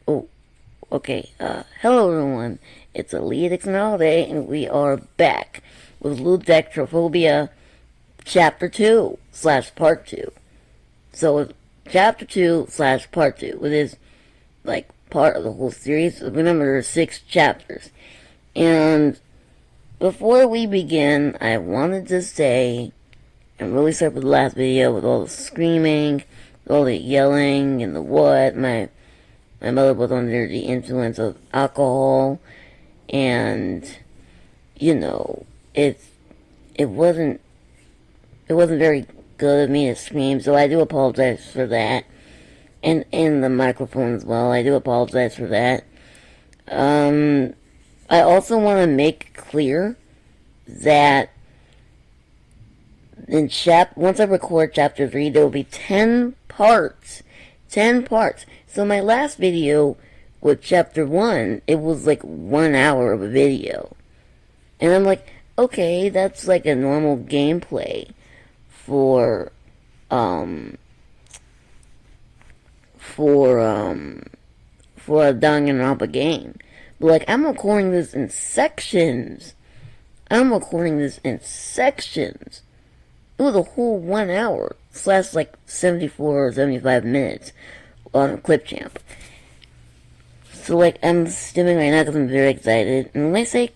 Oh, okay. Hello everyone. It's Elite Holiday, and we are back with Ludectrophobia Chapter 2 slash Part 2. So it's Chapter 2 slash Part 2. It is like part of the whole series. Remember, there are 6 chapters. And before we begin, I wanted to say, and really start with the last video with all the screaming, all the yelling, and the what. My mother was under the influence of alcohol, and it wasn't very good of me to scream. So I do apologize for that, and the microphone as well. I do apologize for that. I also want to make clear that once I record chapter 3, there will be 10 parts. 10 parts. So my last video with chapter 1, it was like 1 hour of a video. And I'm like, okay, that's like a normal gameplay for a fanganronpa game. But like, I'm recording this in sections. It was a whole 1 hour / like 74 or 75 minutes on Clipchamp. So like, I'm stimming right now because I'm very excited. And when I say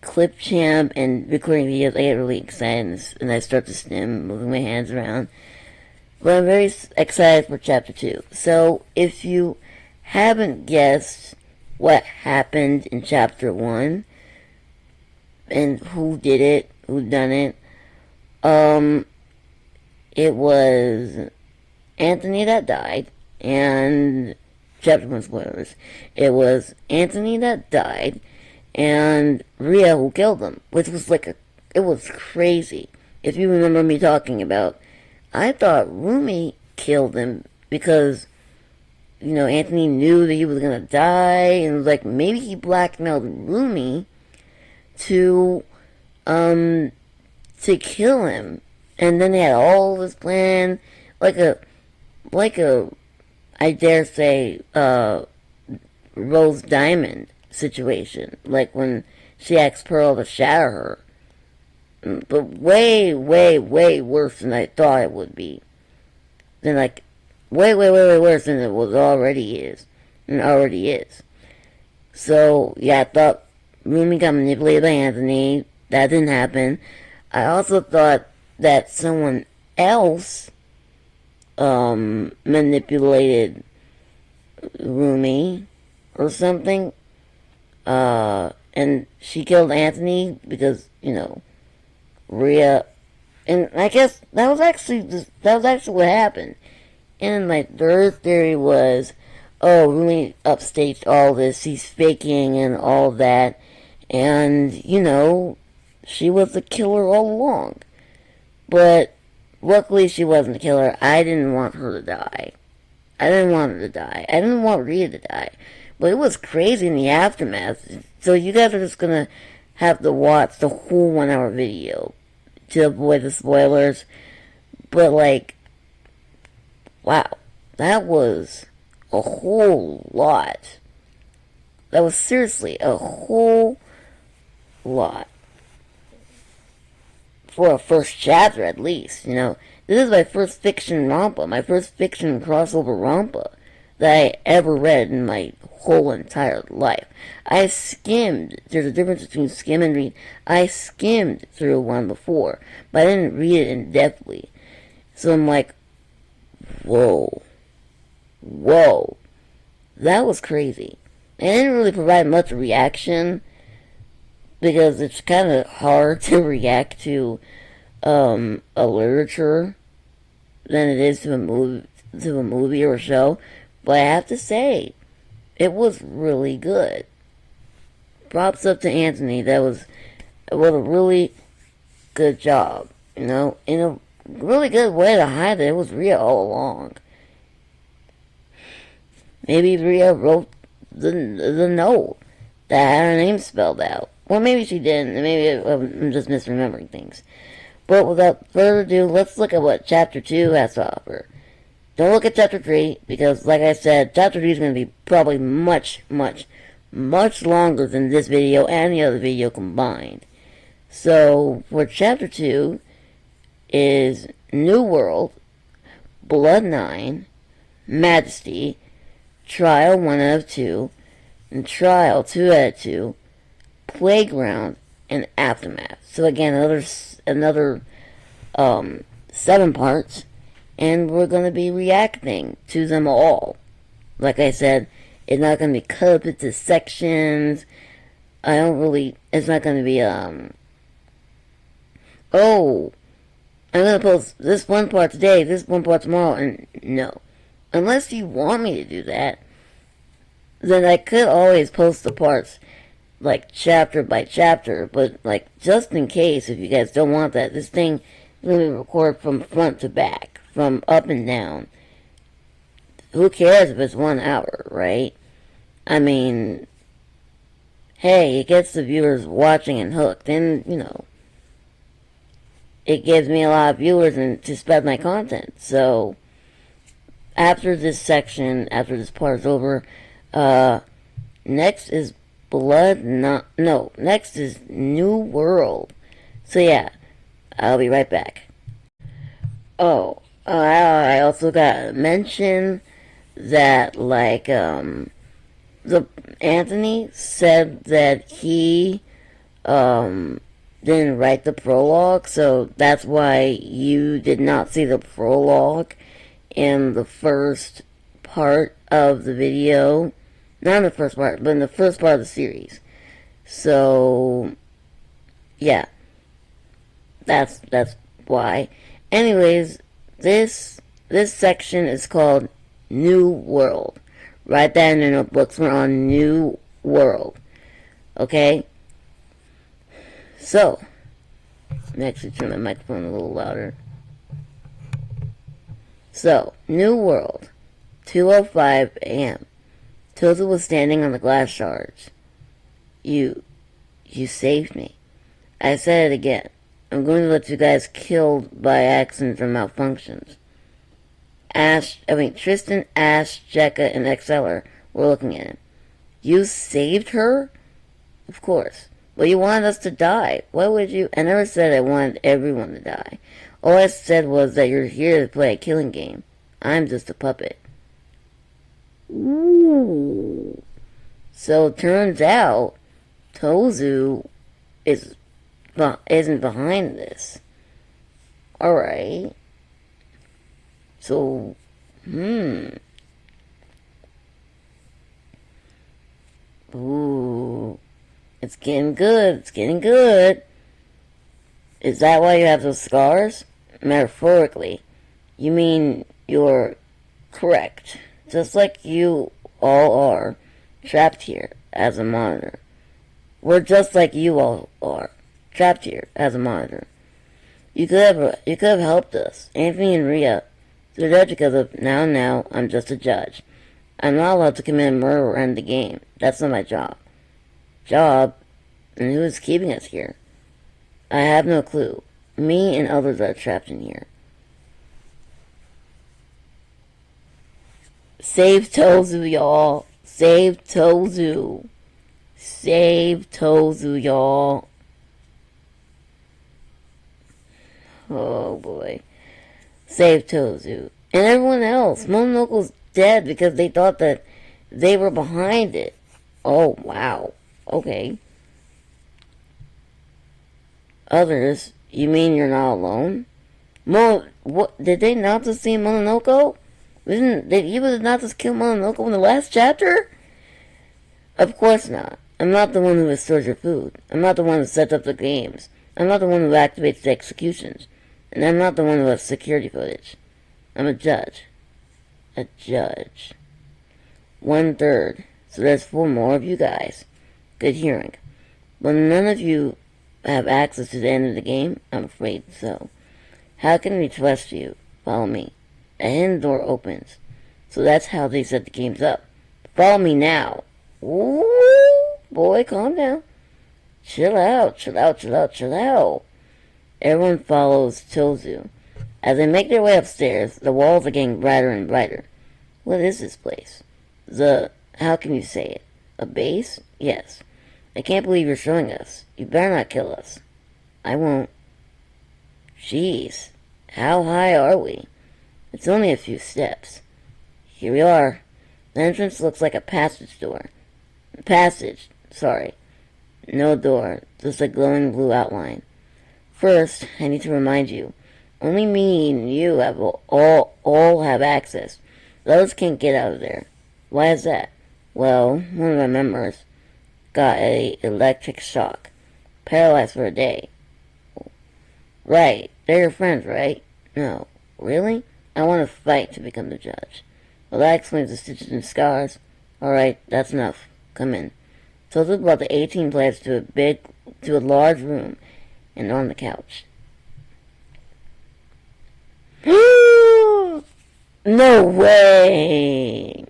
Clipchamp and recording videos, I get really excited and I start to stim, moving my hands around. But I'm very excited for chapter 2. So if you haven't guessed what happened in chapter 1 and who did it, who done it, it was Anthony that died, and chapter 1 spoilers. It was Anthony that died, and Rhea who killed him, which was like it was crazy. If you remember me talking about, I thought Rumi killed him because, Anthony knew that he was gonna die, and it was like, maybe he blackmailed Rumi to kill him. And then they had all this plan, like a, I dare say, Rose Diamond situation. Like when she asked Pearl to shatter her. But way, way, way worse than I thought it would be. Then like, way, way, way, way worse than it was already is. So, yeah, I thought Rumi got manipulated by Anthony. That didn't happen. I also thought that someone else manipulated Rumi or something, and she killed Anthony because Rhea, and I guess that was actually what happened. And my third theory was, oh, Rumi upstaged all this, he's faking and all that, and she was the killer all along. But luckily she wasn't the killer. I didn't want her to die. I didn't want her to die. I didn't want Rhea to die. But it was crazy in the aftermath. So you guys are just gonna have to watch the whole 1 hour video to avoid the spoilers. But like, wow, that was a whole lot. That was seriously a whole lot. For a first chapter, at least, This is my first fiction rompa, my first fiction crossover rompa that I ever read in my whole entire life. I skimmed, there's a difference between skim and read. I skimmed through one before, but I didn't read it in depthly. So I'm like, whoa, that was crazy. And I didn't really provide much reaction, because it's kind of hard to react to a literature than it is to a movie or a show. But I have to say, it was really good. Props up to Anthony. It was a really good job. In a really good way to hide it. It was Rhea all along. Maybe Rhea wrote the note that had her name spelled out. Or maybe she didn't. Maybe I'm just misremembering things. But without further ado, let's look at what Chapter 2 has to offer. Don't look at chapter 3, because like I said, chapter 3 is going to be probably much longer than this video and the other video combined. So, for chapter 2 is New World, Blood 9, Majesty, Trial 1 out of 2, and Trial 2 out of 2, Playground, and Aftermath. So again, another 7 parts, and we're going to be reacting to them all. Like I said, it's not going to be cut up into sections. It's not going to be, oh, I'm going to post this one part today, this one part tomorrow, and no. Unless you want me to do that, then I could always post the parts, like, chapter by chapter, but, like, just in case, if you guys don't want that, this thing is going to be recorded from front to back, from up and down. Who cares if it's 1 hour, right? I mean, hey, it gets the viewers watching and hooked, and, you know, it gives me a lot of viewers and to spread my content. So, after this section, after this part is over, next is next is New World. So yeah, I'll be right back. Oh, I also got to mention that, like, Anthony said that he, didn't write the prologue, so that's why you did not see the prologue in the first part of the video. Not in the first part, but in the first part of the series. So, yeah. That's why. Anyways, this section is called New World. Write that in your notebooks. We're on New World. Okay? So, let me actually turn my microphone a little louder. So, New World, 2:05 a.m. Tilda was standing on the glass shards. You saved me. I said it again. I'm going to let you guys killed by accident or malfunctions. Tristan, Ash, Jekka, and XLR were looking at him. You saved her? Of course. Well, you wanted us to die. Why would you? I never said I wanted everyone to die. All I said was that you're here to play a killing game. I'm just a puppet. Ooh. So it turns out Tozu isn't behind this. Alright. So, Ooh. It's getting good. It's getting good. Is that why you have those scars? Metaphorically. You mean you're correct. Just like you all are trapped here as a monitor. We're just like you all are trapped here as a monitor. You could have helped us. Anthony and Rhea. They're dead because of now I'm just a judge. I'm not allowed to commit murder or end the game. That's not my job. Job? And who is keeping us here? I have no clue. Me and others are trapped in here. Save Tozu, y'all. Save Tozu. Save Tozu, y'all. Oh boy. Save Tozu. And everyone else. Mononoke's dead because they thought that they were behind it. Oh, wow. Okay. Others? You mean you're not alone? What? Did they not just see Mononoke? Did he not just kill Mononoke in the last chapter? Of course not. I'm not the one who restores your food. I'm not the one who sets up the games. I'm not the one who activates the executions. And I'm not the one who has security footage. I'm a judge. A judge. 1/3. So there's 4 more of you guys. Good hearing. But none of you have access to the end of the game? I'm afraid so. How can we trust you? Follow me. A hidden door opens. So that's how they set the games up. Follow me now. Ooh, boy, calm down. Chill out, chill out, chill out, chill out. Everyone follows Tozu. As they make their way upstairs, the walls are getting brighter and brighter. What is this place? How can you say it? A base? Yes. I can't believe you're showing us. You better not kill us. I won't. Jeez. How high are we? It's only a few steps. Here we are. The entrance looks like a passage door. Passage. Sorry. No door. Just a glowing blue outline. First, I need to remind you. Only me and you have all have access. The others can't get out of there. Why is that? Well, one of my members got a electric shock. Paralyzed for a day. Right. They're your friends, right? No. Really? I want to fight to become the judge. Well, that explains the stitches and scars. Alright, that's enough. Come in. Tilted brought the 18 players to a large room and on the couch. No way!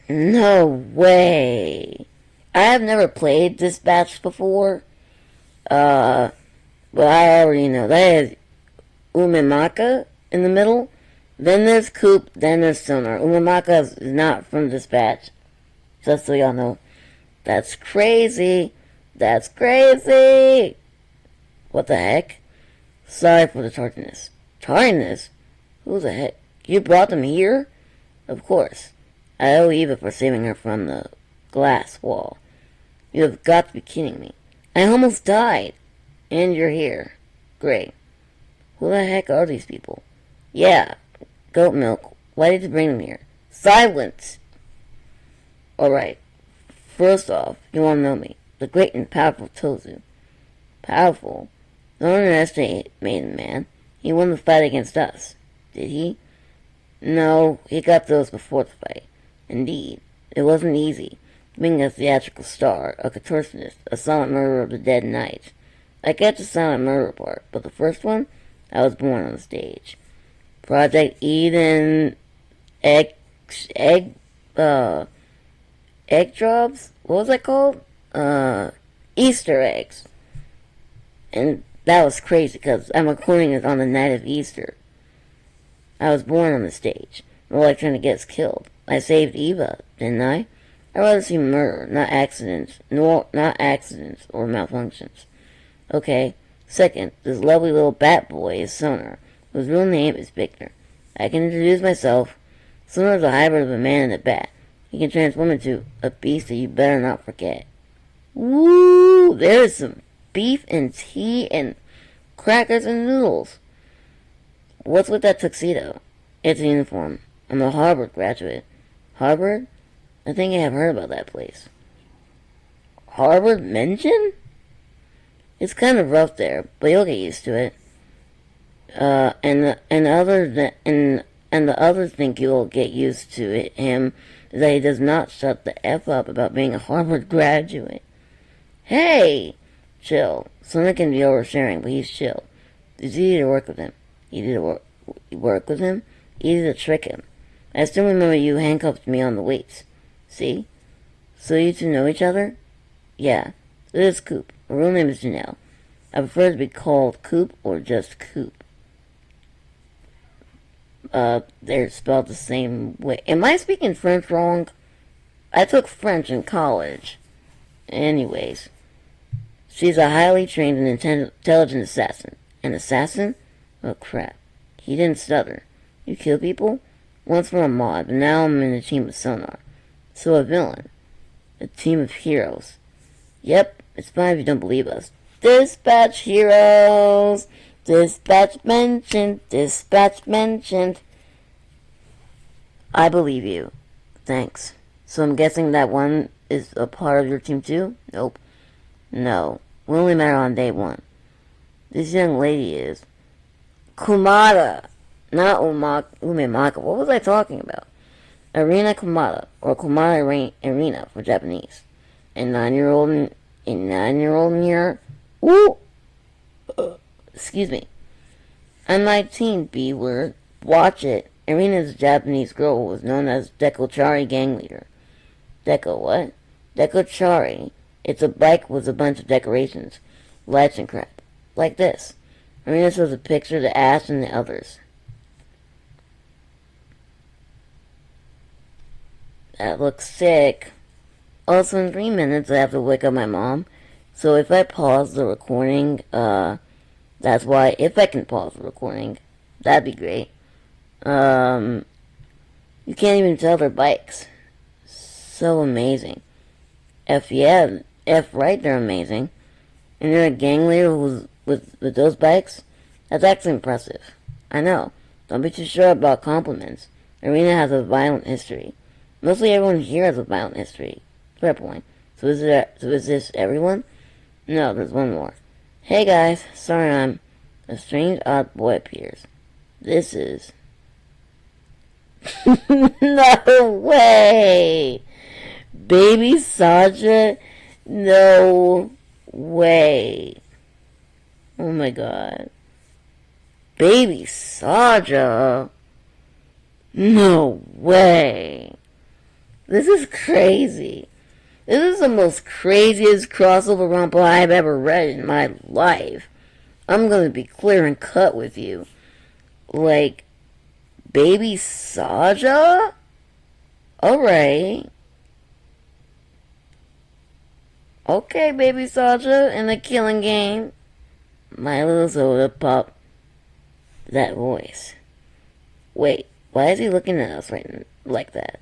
No way! I have never played this batch before. But I already know. That is Umemaka in the middle. Then there's Coop. Then there's Sonar. Umemaka is not from this batch. Just so y'all know. That's crazy. That's crazy. What the heck? Sorry for the tardiness. Tardiness? Who the heck? You brought them here? Of course. I owe Eva for saving her from the glass wall. You have got to be kidding me. I almost died. And you're here. Great. Who the heck are these people? Yeah. Goat milk. Why did you bring them here? Silence! Alright. First off, you all know me. The great and powerful Tozu. Powerful? Don't underestimate Maiden Man. He won the fight against us. Did he? No, he got those before the fight. Indeed. It wasn't easy. Being a theatrical star, a contortionist, a silent murderer of the dead knight. I get the silent murder part, but the first one, I was born on the stage. Project Eden egg drops? What was that called? Easter eggs. And that was crazy because I'm recording it on the night of Easter. I was born on the stage. More like trying to get us killed. I saved Eva, didn't I? I'd rather see murder, not accidents or malfunctions. Okay. Second, this lovely little bat boy is Sonar, whose real name is Victor. I can introduce myself. Sonar is a hybrid of a man and a bat. He can transform into a beast that you better not forget. Woo! There's some beef and tea and crackers and noodles. What's with that tuxedo? It's a uniform. I'm a Harvard graduate. Harvard? I think I have heard about that place. Harvard mention? It's kind of rough there, but you'll get used to it. And the others think you'll get used to it. Him is that he does not shut the F up about being a Harvard graduate. Hey! Chill. Someone can be oversharing, but he's chill. It's easy to work with him. Easy to work with him? Easy to trick him. I still remember you handcuffed me on the weights. See? So you two know each other? Yeah. This is Coop. Her real name is Janelle. I prefer to be called Coop or just Coop. They're spelled the same way. Am I speaking French wrong? I took French in college. Anyways. She's a highly trained and intelligent assassin. An assassin? Oh crap. He didn't stutter. You kill people? Once for a mod, but now I'm in a team with Sonar. So a villain. A team of heroes. Yep, it's fine if you don't believe us. Dispatch heroes! Dispatch mentioned! Dispatch mentioned! I believe you. Thanks. So I'm guessing that one is a part of your team too? Nope. No. We only met her on day one. This young lady is Kumada. Not Umemaka. What was I talking about? Arena Kumada, or Kumada Arena for Japanese. A 9-year-old in here. Ooh! Excuse me. On my team, B word. Watch it. Arena's Japanese girl was known as Dekochari gang leader. Deko what? Dekochari. It's a bike with a bunch of decorations, lights and crap. Like this. Marina shows a picture to Ash and the others. That looks sick. Also, in 3 minutes, I have to wake up my mom. So if I pause the recording, that's why. If I can pause the recording, that'd be great. You can't even tell they're bikes. So amazing. F yeah, F right, they're amazing. And you're a gang leader with those bikes? That's actually impressive. I know. Don't be too sure about compliments. Arena has a violent history. Mostly everyone here has a violent history. Fair point. So is this everyone? No, there's one more. Hey guys, sorry I'm... A strange odd boy appears. This is... No way! Baby Saja? No way. Oh my god. Baby Saja? No way. This is crazy. This is the most craziest crossover romper I've ever read in my life. I'm gonna be clear and cut with you. Like, Baby Saja? Alright. Okay, Baby Saja in the killing game. My little soda pop. That voice. Wait, why is he looking at us right like that?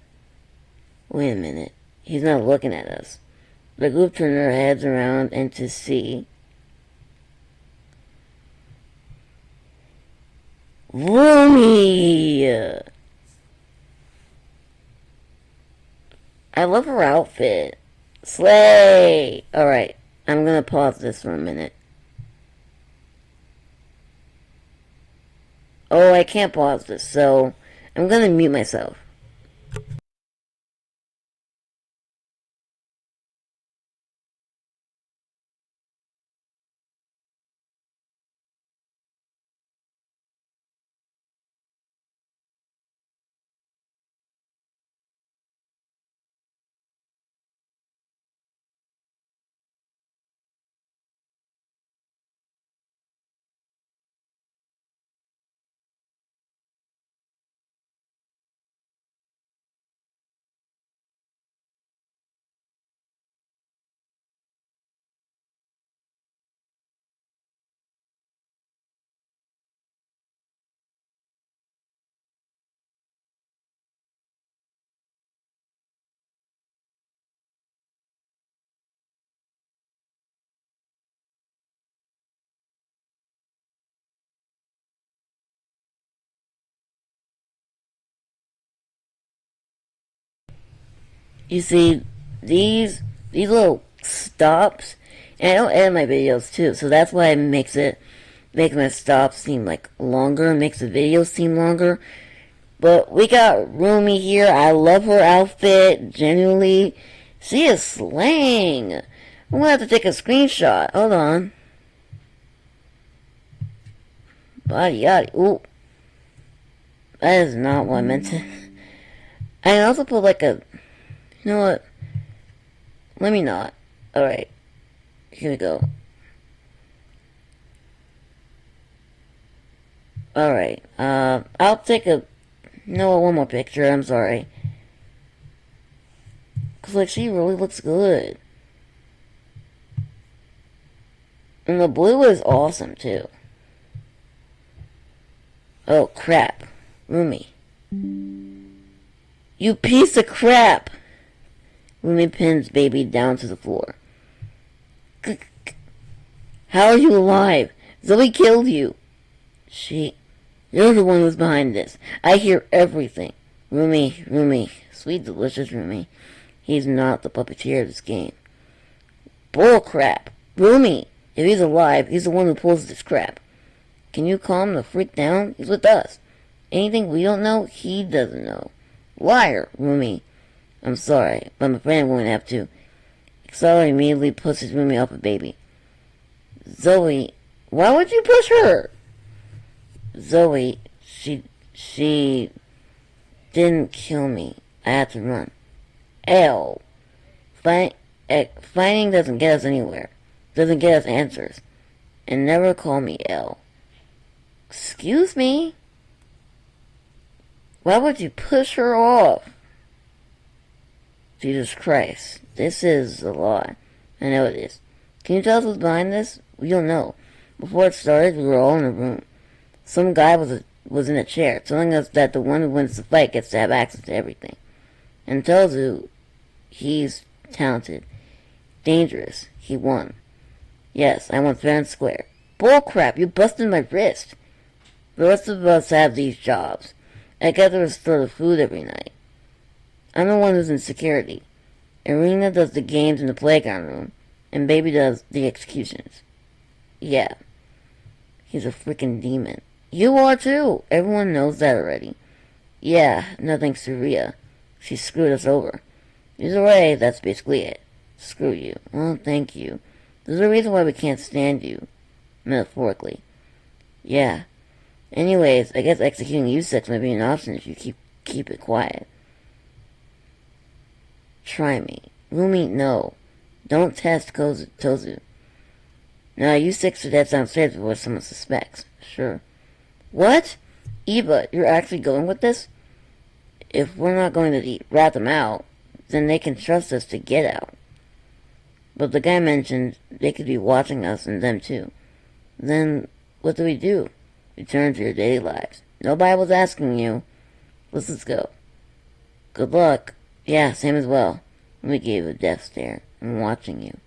Wait a minute. He's not looking at us. The group turned their heads around and to see Rumi! I love her outfit. Slay! Alright, I'm gonna pause this for a minute. Oh, I can't pause this, so I'm gonna mute myself. You see, these little stops, and I don't edit my videos too, so that's why it makes my stops seem like longer, makes the videos seem longer. But we got Rumi here. I love her outfit, genuinely. She is slaying. I'm gonna have to take a screenshot. Hold on. Body yaddy. Ooh. That is not what I meant to. I also put like a... You know what? Let me not. Alright. Here we go. Alright. I'll take a... No, one more picture. I'm sorry. Cause like she really looks good. And the blue is awesome too. Oh crap. Rumi. You piece of crap! Rumi pins baby down to the floor. How are you alive? Zoe killed you. You're the one who's behind this. I hear everything. Rumi, sweet delicious Rumi. He's not the puppeteer of this game. Bull crap. Rumi, if he's alive, he's the one who pulls this crap. Can you calm the freak down? He's with us. Anything we don't know, he doesn't know. Liar, Rumi. I'm sorry, but I'm afraid I'm going to have to. Accelerate immediately pushes Rumi off a baby. Zoe, why would you push her? Zoe, she didn't kill me. I had to run. L. Fighting doesn't get us anywhere. Doesn't get us answers. And never call me L. Excuse me? Why would you push her off? Jesus Christ. This is a lie. I know it is. Can you tell us who's behind this? We don't know. Before it started, we were all in a room. Some guy was in a chair, telling us that the one who wins the fight gets to have access to everything. And tells you he's talented. Dangerous. He won. Yes, I won fair and square. Bullcrap, you busted my wrist. The rest of us have these jobs. I got to restore the food every night. I'm the one who's in security. Irina does the games in the playground room, and Baby does the executions. Yeah. He's a freaking demon. You are too! Everyone knows that already. Yeah, nothing to Rhea. She screwed us over. Either way, that's basically it. Screw you. Well, thank you. There's a reason why we can't stand you. Metaphorically. Yeah. Anyways, I guess executing you six might be an option if you keep it quiet. Try me. Rumi, no. Don't test Tozu. Now, you six should head downstairs before someone suspects. Sure. What? Eva, you're actually going with this? If we're not going to rat them out, then they can trust us to get out. But the guy mentioned they could be watching us and them too. Then, what do? Return to your daily lives. Nobody was asking you. Let's go. Good luck. Yeah, same as well. We gave a death stare. I'm watching you.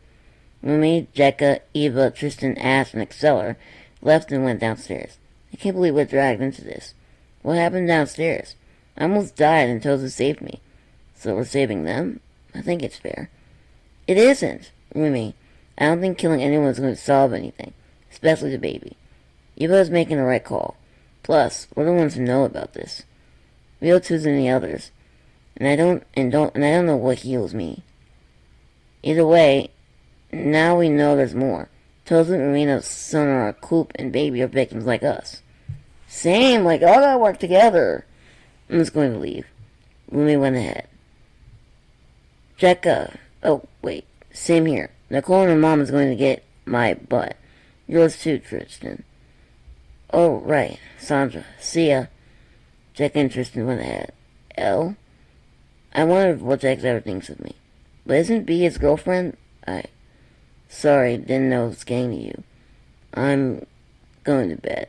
Rumi, Jekka, Eva, Tristan, Ash, and Exceller left and went downstairs. I can't believe we're dragged into this. What happened downstairs? I almost died and Tozu saved me. So we're saving them? I think it's fair. It isn't. Rumi, I don't think killing anyone is going to solve anything. Especially the baby. Eva is making the right call. Plus, we're the ones who know about this. Ryoto's and the others. And I don't know what heals me. Either way, now we know there's more. Tozu and Marina's son are a Coop and Baby are victims like us. Same, like all gotta work together. I'm just going to leave. Rumi went ahead. Jekka. Oh, wait. Same here. Nicole and her mom is going to get my butt. Yours too, Tristan. Oh, right. Sandra. See ya. Jekka and Tristan went ahead. L? I wonder what Jack ever thinks of me. But isn't B his girlfriend? Sorry, didn't know it was getting to you. I'm going to bed.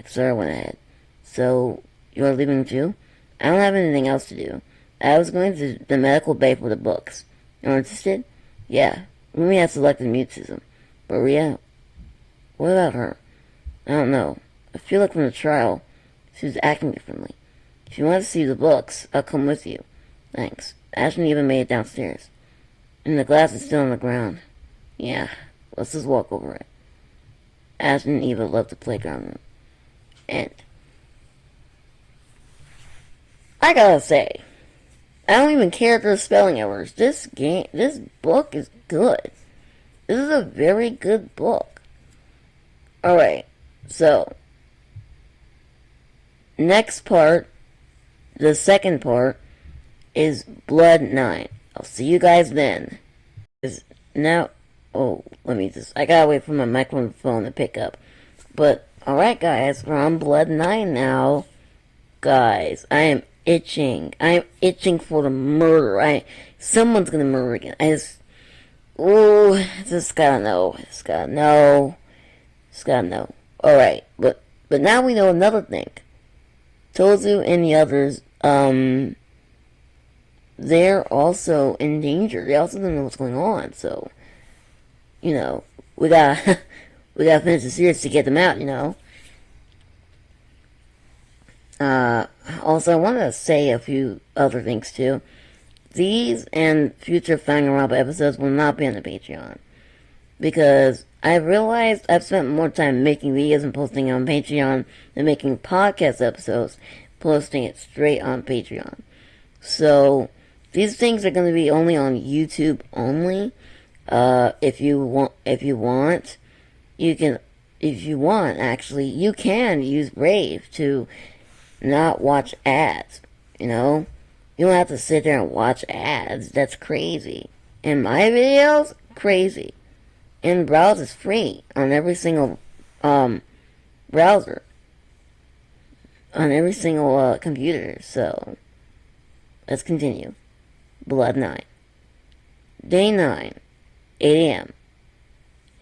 Sarah went ahead. So, you're leaving too? I don't have anything else to do. I was going to the medical bay for the books. You're interested? Yeah. Rumi has selected mutism. But Rhea? What about her? I don't know. I feel like from the trial, she was acting differently. If you want to see the books, I'll come with you. Thanks. Ashton even made it downstairs. And the glass is still on the ground. Yeah, let's just walk over it. Ashton and Eva left the playground room. And I gotta say, I don't even care if there's spelling errors. This book is good. This is a very good book. Alright, so next part, the second part, is Blood 9. I'll see you guys then. Now, I gotta wait for my microphone to pick up. But, alright guys, we're on Blood 9 now. Guys, I am itching. I am itching for the murder. Someone's gonna murder again. Just gotta know. Just gotta know. Alright, but now we know another thing. Tozu and the others, they're also in danger. They also don't know what's going on, so, we gotta finish the series to get them out, Also, I want to say a few other things, too. These and future fanganronpa episodes will not be on the Patreon. Because I've realized I've spent more time making videos and posting on Patreon than making podcast episodes, posting it straight on Patreon. So, these things are going to be only on YouTube only. If you want, you can use Brave to not watch ads, You don't have to sit there and watch ads. That's crazy. In my videos, crazy. And browse is free on every single browser. on every single computer. So let's continue. Blood 9. Day 9, 8 a.m.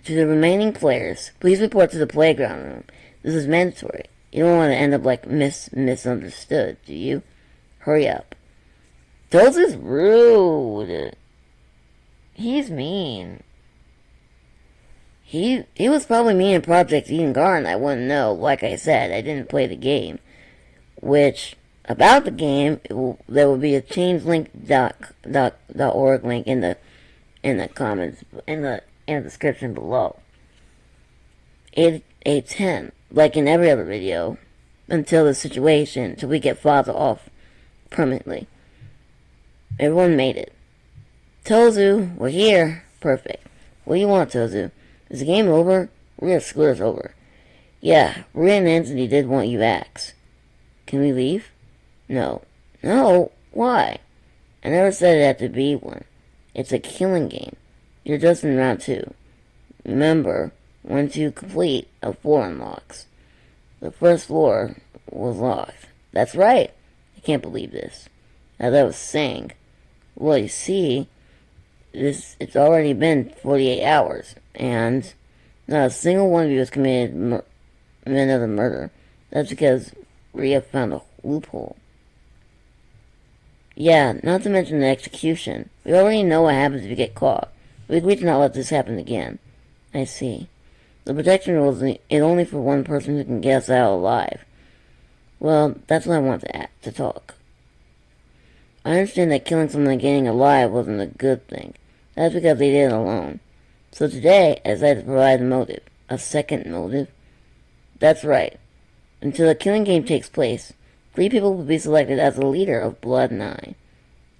To the remaining players, please report to the playground room. This is mandatory. You don't want to end up like misunderstood, do you? Hurry up. Toes is rude. He's mean. He was probably mean in Project Eden Garden. I wouldn't know. Like I said, I didn't play the game. Which, about the game, there will be a changelink.org link in the comments, in the description below. 8:10, like in every other video, until we get father off permanently. Everyone made it. Tozu, we're here. Perfect. What do you want, Tozu? Is the game over? We're screw us over. Yeah, Ria and Anthony did want you axe. Can we leave? No. No? Why? I never said it had to be one. It's a killing game. You're just in round 2. Remember, 1 to complete of 4 unlocks. The first floor was locked. That's right. I can't believe this. As I was saying, well, you see, it's already been 48 hours, and not a single one of you has committed another murder. That's because Ria found a loophole. Yeah, not to mention the execution. We already know what happens if you get caught. We agreed to not let this happen again. I see. The protection rules is only for one person who can get us out alive. Well, that's what I want to talk. I understand that killing someone and getting alive wasn't a good thing. That's because they did it alone. So today, I decided to provide a motive. A second motive? That's right. Until the killing game takes place, 3 people will be selected as the leader of Blood 9.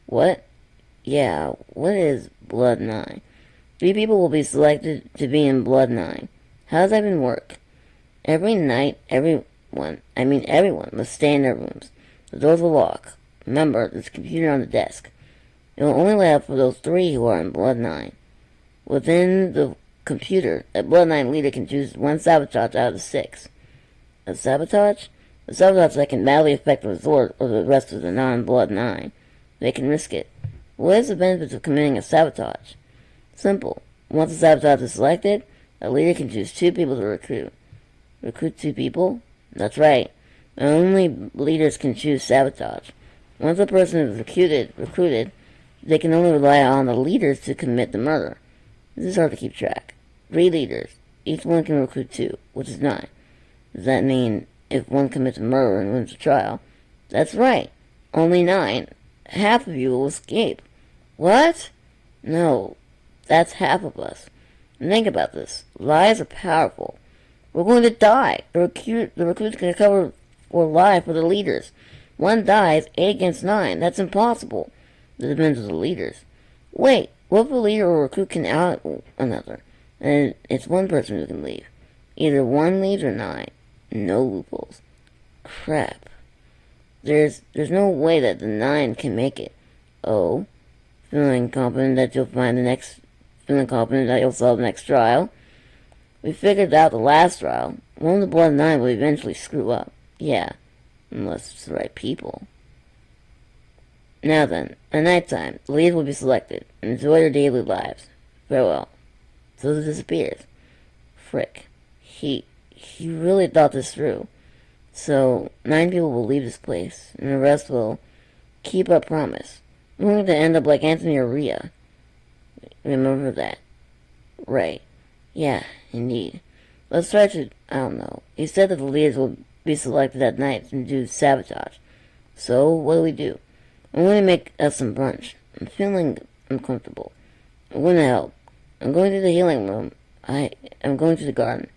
What? Yeah, what is Blood 9? 3 people will be selected to be in Blood 9. How does that even work? Every night, everyone must stay in their rooms. The doors will lock. Remember, there's a computer on the desk. It will only let up for those 3 who are in Blood 9. Within the computer, a Blood 9 leader can choose 1 sabotage out of the 6. A sabotage? A sabotage that can badly affect the resort or the rest of the non-Blood 9. They can risk it. What is the benefits of committing a sabotage? Simple. Once a sabotage is selected, a leader can choose 2 people to recruit. Recruit 2 people? That's right. Only leaders can choose sabotage. Once a person is recruited, they can only rely on the leaders to commit the murder. This is hard to keep track. 3 leaders. Each one can recruit 2, which is 9. Does that mean if one commits a murder and wins the trial? That's right. Only 9. Half of you will escape. What? No, that's half of us. And think about this. Lies are powerful. We're going to die. The recruits can cover or lie for the leaders. 1 dies, 8 against 9. That's impossible. It depends on the leaders. Wait, what if a leader or recruit can out another? And it's 1 person who can leave. Either 1 leaves or 9. No loopholes. Crap. There's no way that the 9 can make it. Oh, feeling confident that you'll solve the next trial? We figured out the last trial. One of the Blood 9 will eventually screw up. Yeah, unless it's the right people. Now then, at night time, the leaders will be selected. Enjoy your daily lives. Farewell. So it disappears. Frick. He really thought this through. So, 9 people will leave this place, and the rest will keep up promise. We're going to end up like Anthony or Ria. Remember that. Right. Yeah, indeed. Let's try to, I don't know. He said that the leaders will be selected at night and do sabotage. So, what do? I'm going to make us some brunch. I'm feeling uncomfortable. I'm going to help. I'm going to the healing room. I'm going to the garden.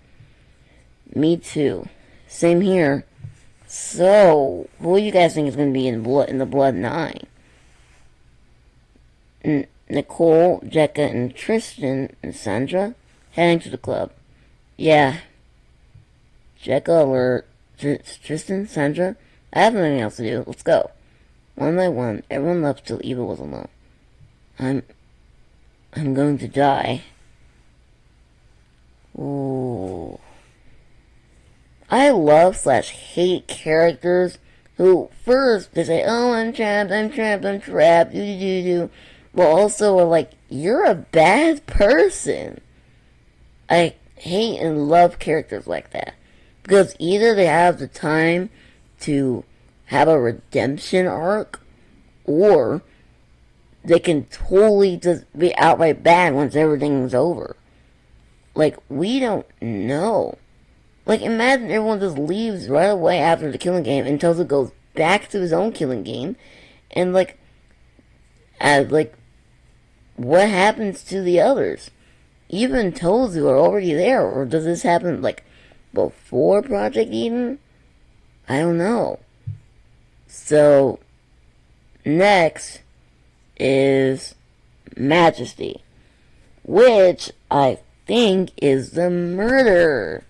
Me too. Same here. So, who do you guys think is going to be in the Blood 9? Nicole, Jekka, and Tristan and Sandra heading to the club. Yeah. Jekka alert. Tristan, Sandra, I have nothing else to do. Let's go. One by one, everyone left till Eva was alone. I'm going to die. Ooh. I love slash hate characters who first they say, "Oh, I'm trapped, I'm trapped, I'm trapped," do do do do, but also are like, "You're a bad person." I hate and love characters like that because either they have the time to have a redemption arc, or they can totally just be outright bad once everything's over. Like, we don't know. Like, imagine everyone just leaves right away after the killing game and Toza goes back to his own killing game, and what happens to the others? Even Tozu are already there, or does this happen, like, before Project Eden? I don't know. So, next is Majesty, which I think is the murderer.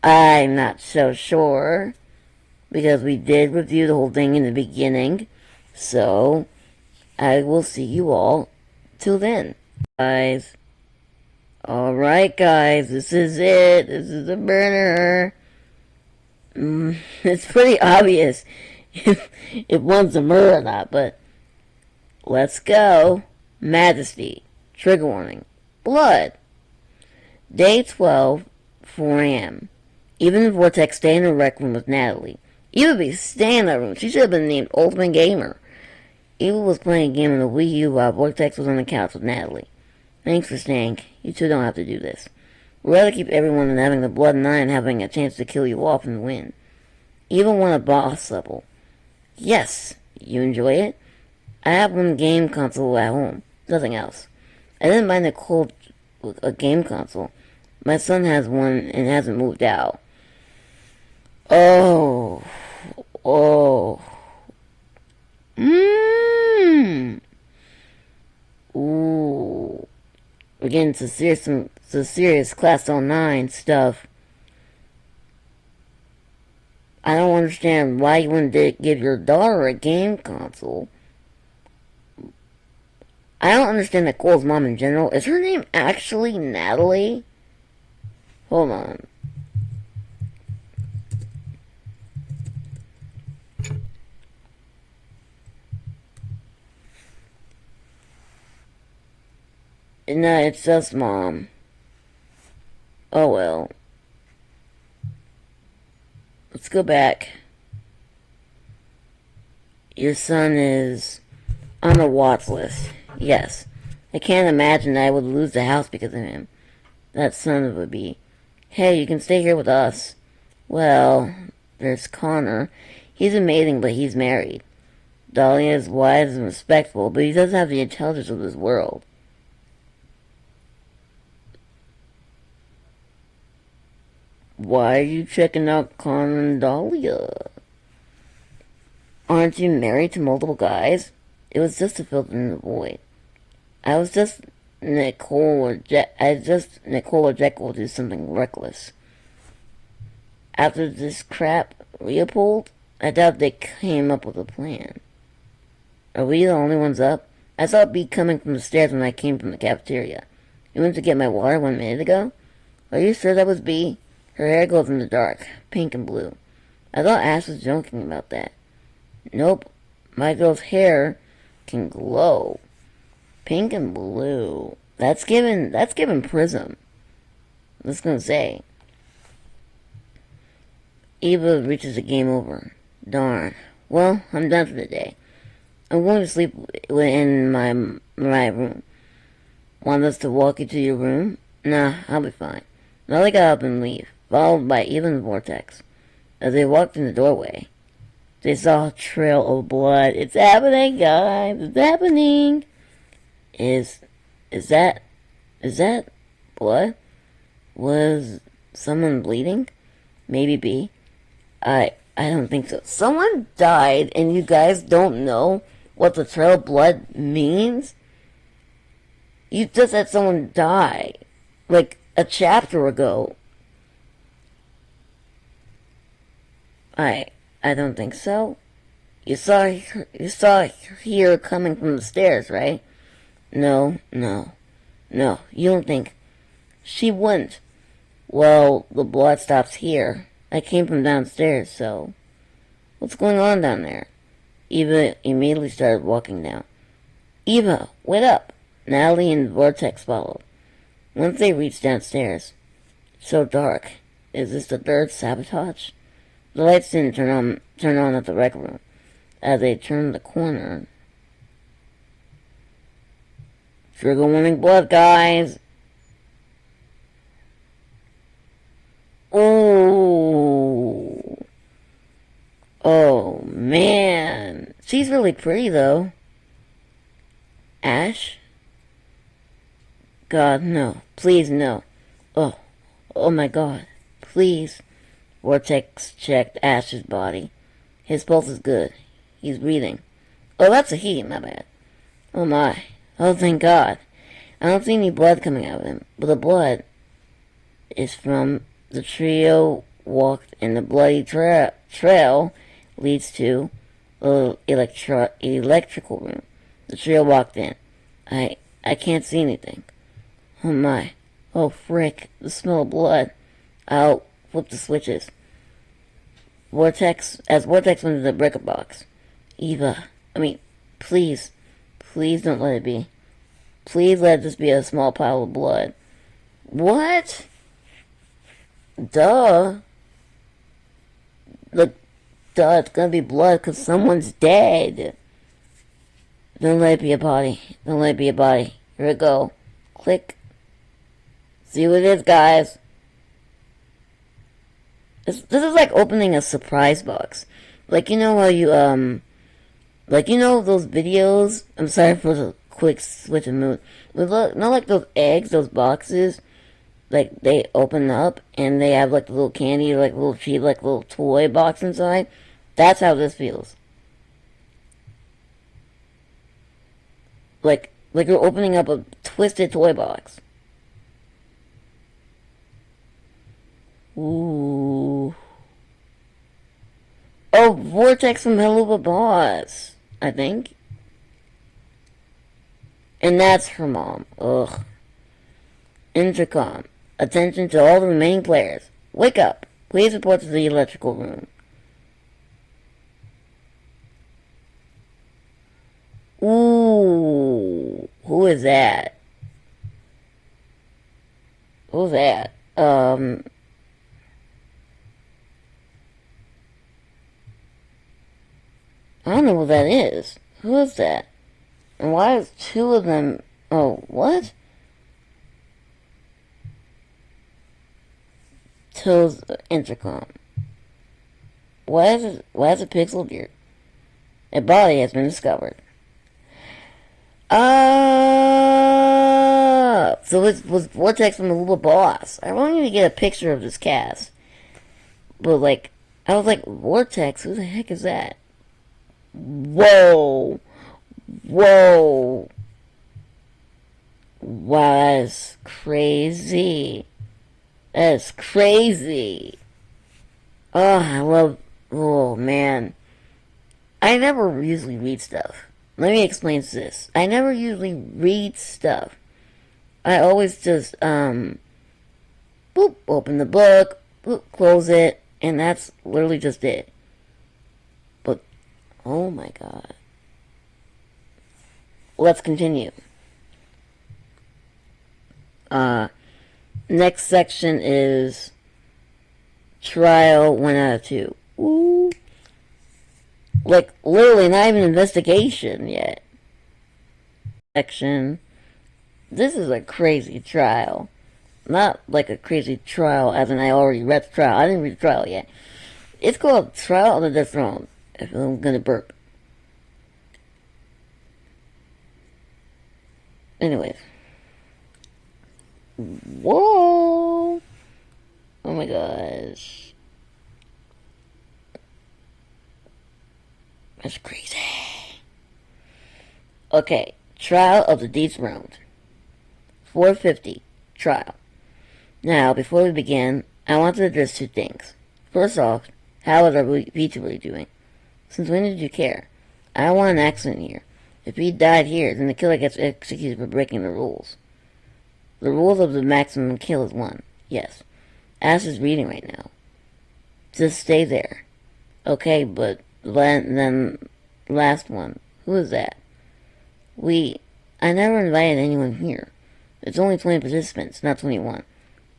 I'm not so sure, because we did review the whole thing in the beginning, so I will see you all till then. Guys. Alright guys, this is it. This is the murderer. It's pretty obvious if one's a murderer or not, but let's go. Majesty. Trigger warning. Blood. Day 12, 4 a.m. Even Vortex stay in the rec room with Natalie. Eva be staying in that room. She should have been named Ultimate Gamer. Eva was playing a game on the Wii U while Vortex was on the couch with Natalie. Thanks for staying. You two don't have to do this. We'd rather keep everyone than having the blood and iron having a chance to kill you off and win. Even won a boss level. Yes, you enjoy it? I have one game console at home. Nothing else. I didn't buy Nicole a game console. My son has one and hasn't moved out. Oh. Oh. Ooh. We're getting some serious Class 09 stuff. I don't understand why you wouldn't give your daughter a game console. I don't understand Nicole's mom in general. Is her name actually Natalie? Hold on. No, it's just Mom. Oh well. Let's go back. Your son is on the watch list. Yes. I can't imagine that I would lose the house because of him. That son of a bee. Hey, you can stay here with us. Well, there's Connor. He's amazing, but he's married. Dahlia is wise and respectful, but he doesn't have the intelligence of this world. Why are you checking out Connor and Dahlia? Aren't you married to multiple guys? It was just to fill in the void. I was just Nicole or Jekyll will do something reckless. After this crap Rhea pulled, I doubt they came up with a plan. Are we the only ones up? I saw B coming from the stairs when I came from the cafeteria. You went to get my water 1 minute ago? Are you sure that was B? Her hair glows in the dark, pink and blue. I thought Ash was joking about that. Nope, my girl's hair can glow. Pink and blue. That's given Prism. I was gonna say. Eva reaches the game over. Darn. Well, I'm done for the day. I'm going to sleep in my room. Want us to walk you to your room? Nah, I'll be fine. Now they got up and leave, followed by Eva and Vortex. As they walked in the doorway, they saw a trail of blood. It's happening, guys. It's happening. Is that blood? Was someone bleeding? Maybe B. I don't think so. Someone died and you guys don't know what the trail of blood means? You just had someone die like a chapter ago. I don't think so. You saw her coming from the stairs, right? No, you don't think she wouldn't. Well, the blood stops here. I came from downstairs, so... What's going on down there? Eva immediately started walking down. Eva, wait up! Natalie and Vortex followed. Once they reached downstairs, it's so dark. Is this the third sabotage? The lights didn't turn on at the rec room. As they turned the corner... Trigger warning blood, guys! Ooh. Oh, man. She's really pretty, though. Ash? God, no. Please, no. Oh. Oh, my God. Please. Vortex checked Ash's body. His pulse is good. He's breathing. Oh, that's a he, my bad. Oh, my. Oh, thank God. I don't see any blood coming out of him, but the blood is from the trio walked in the bloody trail leads to the electrical room. The trio walked in. I can't see anything. Oh my. Oh frick. The smell of blood. I'll flip the switches. Vortex went to the breaker box. Eva. Please. Please don't let it be. Please let this be a small pile of blood. What? Duh. Look, duh, it's gonna be blood because someone's dead. Don't let it be a body. Don't let it be a body. Here we go. Click. See what it is, guys. This is like opening a surprise box. Like, you know how you, like, you know those videos? I'm sorry for the quick switch of mood. Not like those eggs, those boxes. Like, they open up, and they have, like, the little candy, like, little cheap, like, little toy box inside. That's how this feels. Like you're opening up a twisted toy box. Ooh. Oh, Vortex from Helluva Boss, I think. And that's her mom. Ugh. Intercom. Attention to all the remaining players. Wake up. Please report to the electrical room. Ooh. Who is that? Who's that? I don't know who that is. Who is that? And why is two of them... Oh, what? Toes intercom. Why is it pixel gear? A body has been discovered. So it was Vortex from the little boss. I won't even get a picture of this cast. But like, I was like, Vortex, who the heck is that? Whoa. Whoa. Wow, that is crazy. That is crazy. Oh man. I never usually read stuff. Let me explain this. I never usually read stuff. I always just, boop, open the book, boop, close it, and that's literally just it. But, oh my God. Let's continue. Next section is Trial 1 out of 2. Ooh. Like, literally not even investigation yet. Section. This is a crazy trial. Not like a crazy trial as in I already read the trial. I didn't read the trial yet. It's called Trial on the Throne. If I'm gonna burp. Anyways. Whoa! Oh my gosh. That's crazy. Okay. Trial of the Dethroned. 450. Trial. Now, before we begin, I want to address two things. First off, how is our Vita really doing? Since when did you care? I don't want an accident here. If he died here, then the killer gets executed for breaking the rules. The rules of the maximum kill is 1. Yes. Ash is reading right now. Just stay there. Okay, but then last one. Who is that? I never invited anyone here. It's only 20 participants, not 21.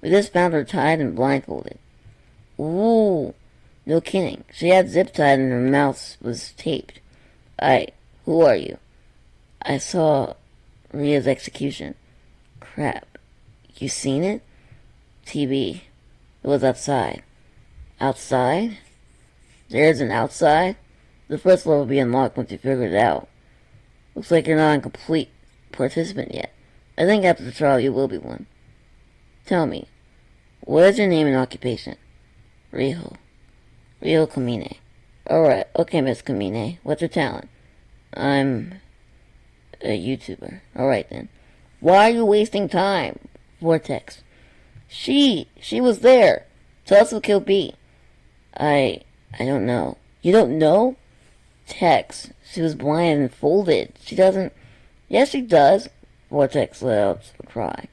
We just found her tied and blindfolded. Ooh, no kidding. She had zip tied and her mouth was taped. Who are you? I saw Ria's execution. Crap. You seen it? TV. It was outside. Outside? There's an outside? The first level will be unlocked once you figure it out. Looks like you're not a complete participant yet. I think after the trial you will be one. Tell me, what is your name and occupation? Riho Kamine. Alright, okay, Miss Kamine. What's your talent? I'm a YouTuber. Alright then. Why are you wasting time? Vortex. She was there. Tell us who killed B. I don't know. You don't know? Tex. She was blind and folded. She doesn't... Yes, she does. Vortex let out a cry.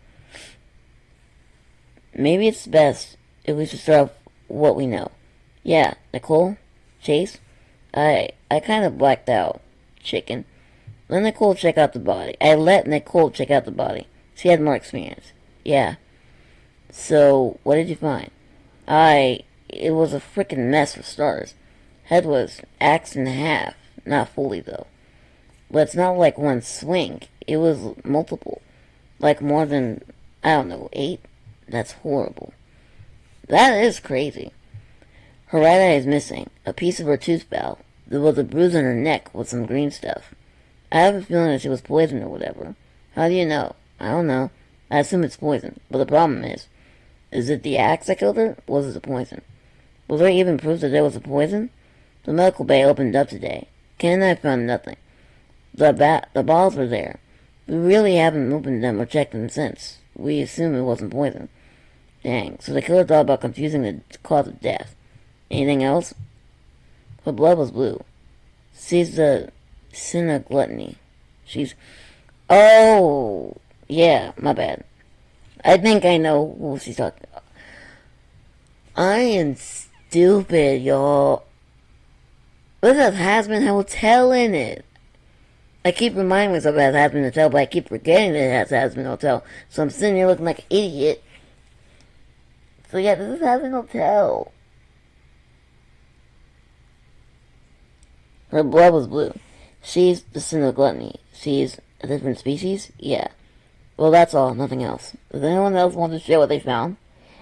Maybe it's best if we should start off what we know. Yeah, Nicole? Chase? I kind of blacked out. Chicken. Let Nicole check out the body. I let Nicole check out the body. She had more experience. Yeah. So, what did you find? It was a frickin' mess for starters. Head was axed in half. Not fully, though. But it's not like one swing. It was multiple. Like more than, 8? That's horrible. That is crazy. Her right eye is missing. A piece of her tooth fell. There was a bruise on her neck with some green stuff. I have a feeling that she was poisoned or whatever. How do you know? I don't know. I assume it's poison. But the problem is it the axe that killed her? Or was it the poison? Was there even proof that there was a poison? The medical bay opened up today. Ken and I found nothing. The balls were there. We really haven't opened them or checked them since. We assume it wasn't poison. Dang, so the killer thought about confusing the cause of death. Anything else? Her blood was blue. She's the sin of gluttony. Oh, yeah, my bad. I think I know who she's talking about. I am stupid, y'all. This has Hazbin Hotel in it. I keep reminding myself it has Hazbin Hotel, but I keep forgetting that it has Hazbin Hotel. So I'm sitting here looking like an idiot. So yeah, this is Hazbin Hotel. Her blood was blue. She's the sin of gluttony. She's a different species? Yeah. Well, that's all. Nothing else. Does anyone else want to share what they found?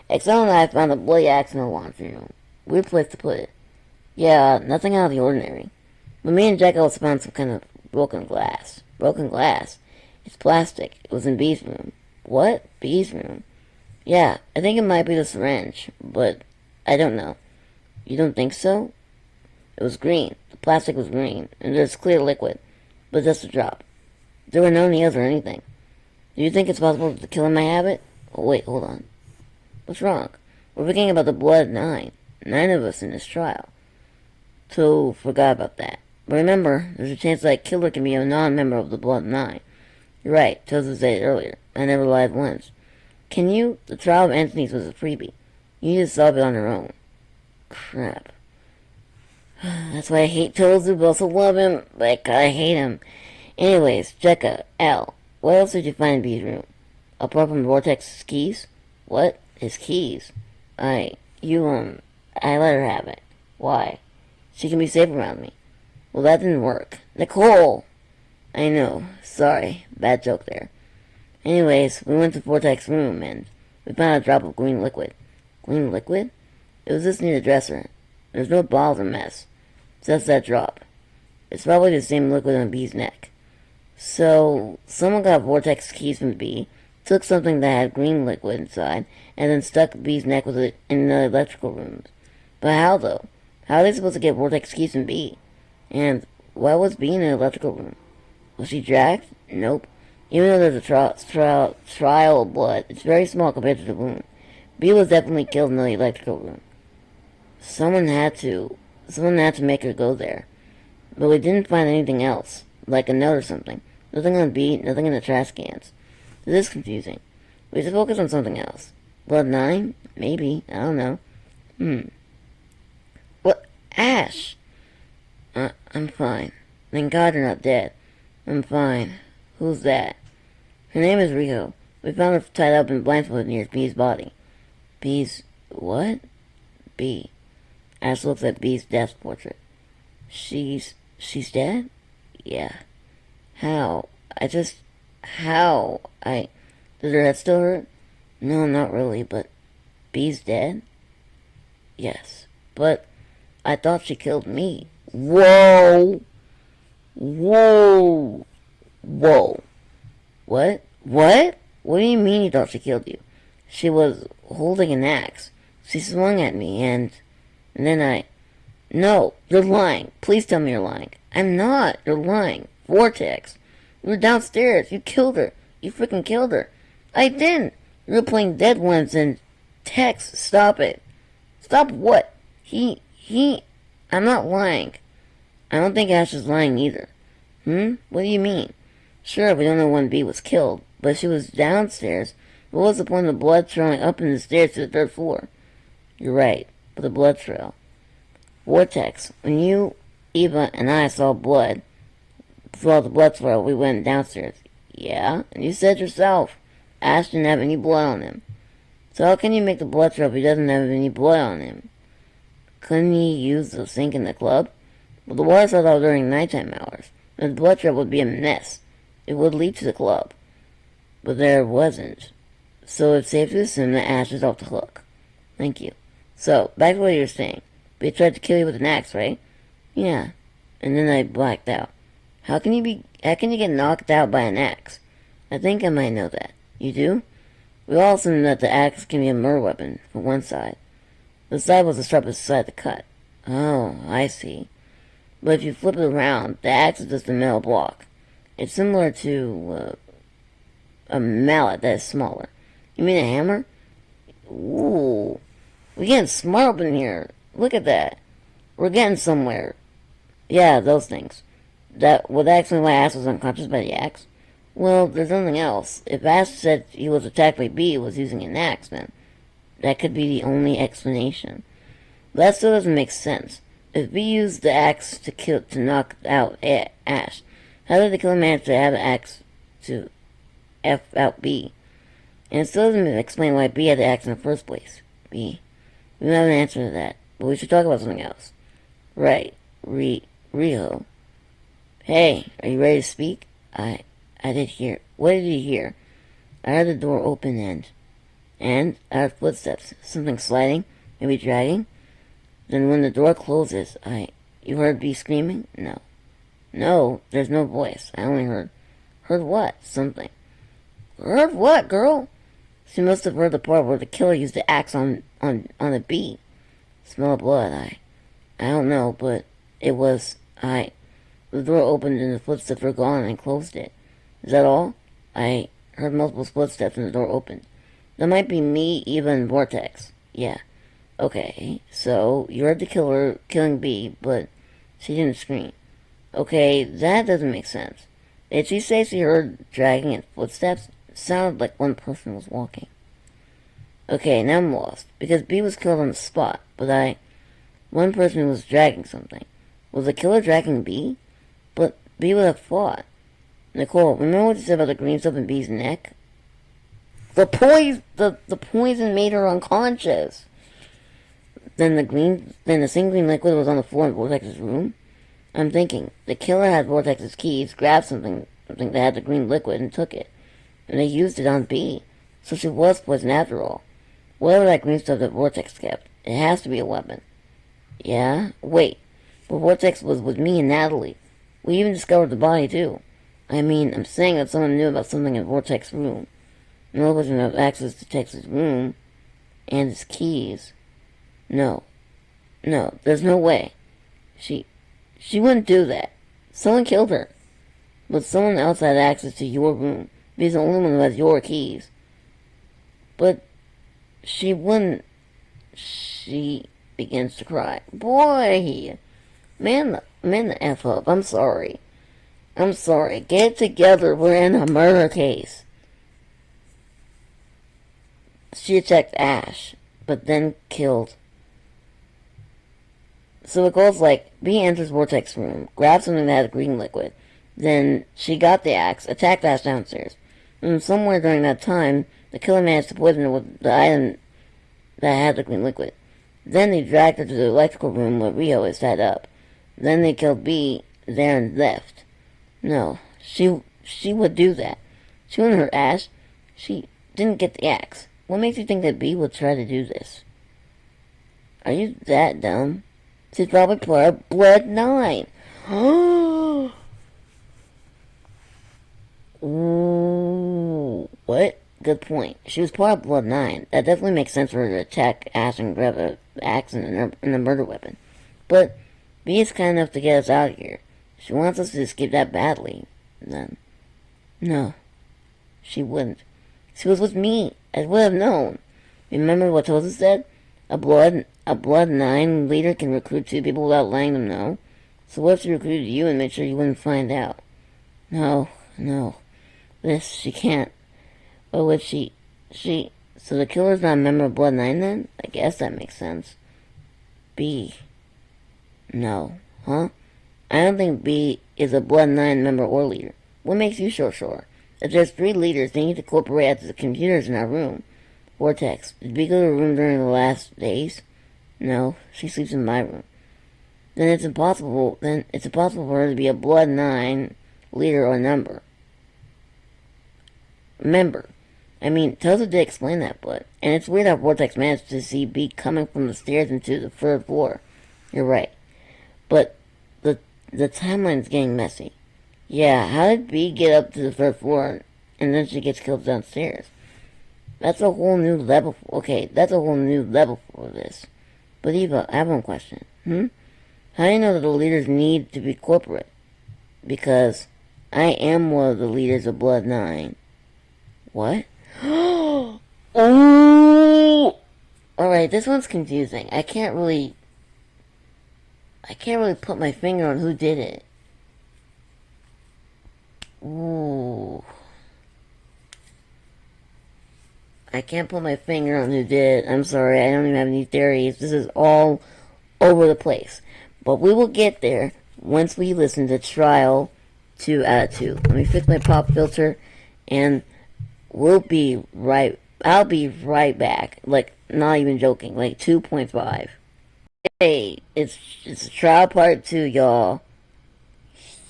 Excel and I found a bloody axe in the laundry room. Weird place to put it. Yeah, nothing out of the ordinary. But me and Jack also found some kind of broken glass. Broken glass? It's plastic. It was in B's room. What? B's room? Yeah, I think it might be the syringe, but I don't know. You don't think so? It was green. The plastic was green, and there's clear liquid, but just a drop. There were no needles or anything. Do you think it's possible to kill in my habit? Oh, wait, hold on. What's wrong? We're forgetting about the blood at 9. 9 of us in this trial. So, forgot about that. But remember, there's a chance that killer can be a non-member of the blood 9. You're right, Toza said it earlier. I never lied once. Can you? The trial of Anthony's was a freebie. You need to solve it on your own. Crap. That's why I hate Tozu, but also love him. Like, I hate him. Anyways, Jekka, Al, what else did you find in B's room? Apart from Vortex's keys? What? His keys? I let her have it. Why? She can be safe around me. Well, that didn't work. Nicole! I know. Sorry. Bad joke there. Anyways, we went to Vortex's room, and we found a drop of green liquid. Green liquid? It was just near the dresser. There's no balls or mess. Just that drop. It's probably the same liquid on B's neck. So, someone got Vortex's keys from B, took something that had green liquid inside, and then stuck B's neck with it in the electrical rooms. But how, though? How are they supposed to get Vortex's keys from B? And why was B in an electrical room? Was she dragged? Nope. Even though there's a trial of blood, it's very small compared to the wound. B was definitely killed in the electrical room. Someone had to make her go there. But we didn't find anything else, like a note or something. Nothing on B, nothing in the trash cans. This is confusing. We should focus on something else. Blood 9? Maybe. I don't know. What? Ash! I'm fine. Thank God you're not dead. I'm fine. Who's that? Her name is Riho. We found her tied up and blindfolded near B's body. B's... what? B. Ash looks at B's death portrait. She's dead? Yeah. How? Does her head still hurt? No, not really, but B's dead? Yes. But I thought she killed me. Whoa! Whoa! Whoa. What? What? What do you mean you thought she killed you? She was holding an axe. She swung at me, and then I... No, you're lying. Please tell me you're lying. I'm not. You're lying. Vortex. You were downstairs. You killed her. You freaking killed her. I didn't. You were playing Dead Ones and Tex. Stop it. Stop what? I'm not lying. I don't think Ash is lying either. What do you mean? Sure, we don't know when B was killed, but she was downstairs. What was the point of the blood trailing up in the stairs to the third floor? You're right, but the blood trail. Vortex, when you, Eva, and I saw the blood trail, we went downstairs. Yeah, and you said yourself, Ash didn't have any blood on him. So how can you make the blood trail if he doesn't have any blood on him? Couldn't he use the sink in the club? Well, the water started out during nighttime hours. The blood trail would be a mess. It would lead to the club. But there wasn't. So it's safe to assume that Ash is off the hook. Thank you. So, back to what you were saying. They tried to kill you with an axe, right? Yeah. And then I blacked out. How can you get knocked out by an axe? I think I might know that. You do? We all assume that the axe can be a murder weapon for one side. The side was the sharpest side to cut. Oh, I see. But if you flip it around, the axe is just a metal block. It's similar to a mallet that is smaller. You mean a hammer? Ooh. We're getting smart up in here. Look at that. We're getting somewhere. Yeah, those things. That would explain why Ash was unconscious by the axe. Well, there's nothing else. If Ash said he was attacked by B was using an axe, then that could be the only explanation. But that still doesn't make sense. If B used the axe to knock out Ash, how did the killer manage to have an axe to F out B? And it still doesn't explain why B had the axe in the first place. B. We don't have an answer to that, but we should talk about something else. Right. Riho. Hey, are you ready to speak? I did hear. What did you hear? I heard the door open and I heard footsteps. Something sliding, maybe dragging. Then when the door closes, you heard B screaming? No. No, there's no voice. I only heard what? Something. Heard what, girl? She must have heard the part where the killer used the axe on the bee. Smell of blood, I don't know, but it was, the door opened and the footsteps were gone and closed it. Is that all? I heard multiple footsteps and the door opened. That might be me, Eva, and Vortex. Yeah. Okay, so you heard the killer killing B, but she didn't scream. Okay, that doesn't make sense. Did she say she heard dragging and footsteps? It sounded like one person was walking. Okay, now I'm lost, because B was killed on the spot, but one person was dragging something. Was the killer dragging B? But B would have fought. Nicole, remember what you said about the green stuff in B's neck? The poison made her unconscious. Then the same green liquid was on the floor in Vortex's room? I'm thinking, the killer had Vortex's keys, grabbed something that had the green liquid, and took it. And they used it on B. So she was poisoned after all. Whatever that green stuff that Vortex kept, it has to be a weapon. Yeah? Wait. But Vortex was with me and Natalie. We even discovered the body, too. I mean, I'm saying that someone knew about something in Vortex's room. No one would have access to Tex's room and his keys. No, there's no way. She wouldn't do that. Someone killed her. But someone else had access to your room. He's the only one who has your keys. But she wouldn't. She begins to cry. Boy, man the F up. I'm sorry. Get it together. We're in a murder case. she attacked Ash, but then killed. So it goes like, B enters Vortex room, grabs something that had green liquid. Then she got the axe, attacked Ash downstairs. And somewhere during that time, the killer managed to poison her with the item that had the green liquid. Then they dragged her to the electrical room where Rio is tied up. Then they killed B there and left. No, she would do that. She wouldn't hurt Ash. She didn't get the axe. What makes you think that B would try to do this? Are you that dumb? She's probably part of Blood 9. Ooh, what? Good point. She was part of Blood 9. That definitely makes sense for her to attack Ash and grab an axe and a murder weapon. But B is kind enough to get us out of here. She wants us to escape that badly. Then, no, she wouldn't. She was with me. I would have known. Remember what Tosa said? A Blood 9 leader can recruit 2 people without letting them know. So what if she recruited you and made sure you wouldn't find out? No. This, she can't. What would she... So the killer's not a member of Blood 9 then? I guess that makes sense. B. No. Huh? I don't think B is a Blood 9 member or leader. What makes you so sure? If there's 3 leaders, they need to cooperate at the computers in our room. Vortex, did B go to her room during the last days? No, she sleeps in my room. Then it's impossible for her to be a Blood 9 leader or member. I mean, Tosa did explain that, but... And it's weird how Vortex managed to see B coming from the stairs into the 3rd floor. You're right. But the timeline's getting messy. Yeah, how did B get up to the 3rd floor and then she gets killed downstairs? That's a whole new level. Okay, that's a whole new level for this. But Eva, I have one question. How do you know that the leaders need to be corporate? Because I am one of the leaders of Blood 9. What? Oh! Alright, this one's confusing. I can't really put my finger on who did it. Ooh. I can't put my finger on who did it. I'm sorry, I don't even have any theories. This is all over the place. But we will get there once we listen to Trial 2 out of 2. Let me fix my pop filter, and I'll be right back. Like, not even joking. Like, 2.5. Hey, it's Trial Part 2, y'all.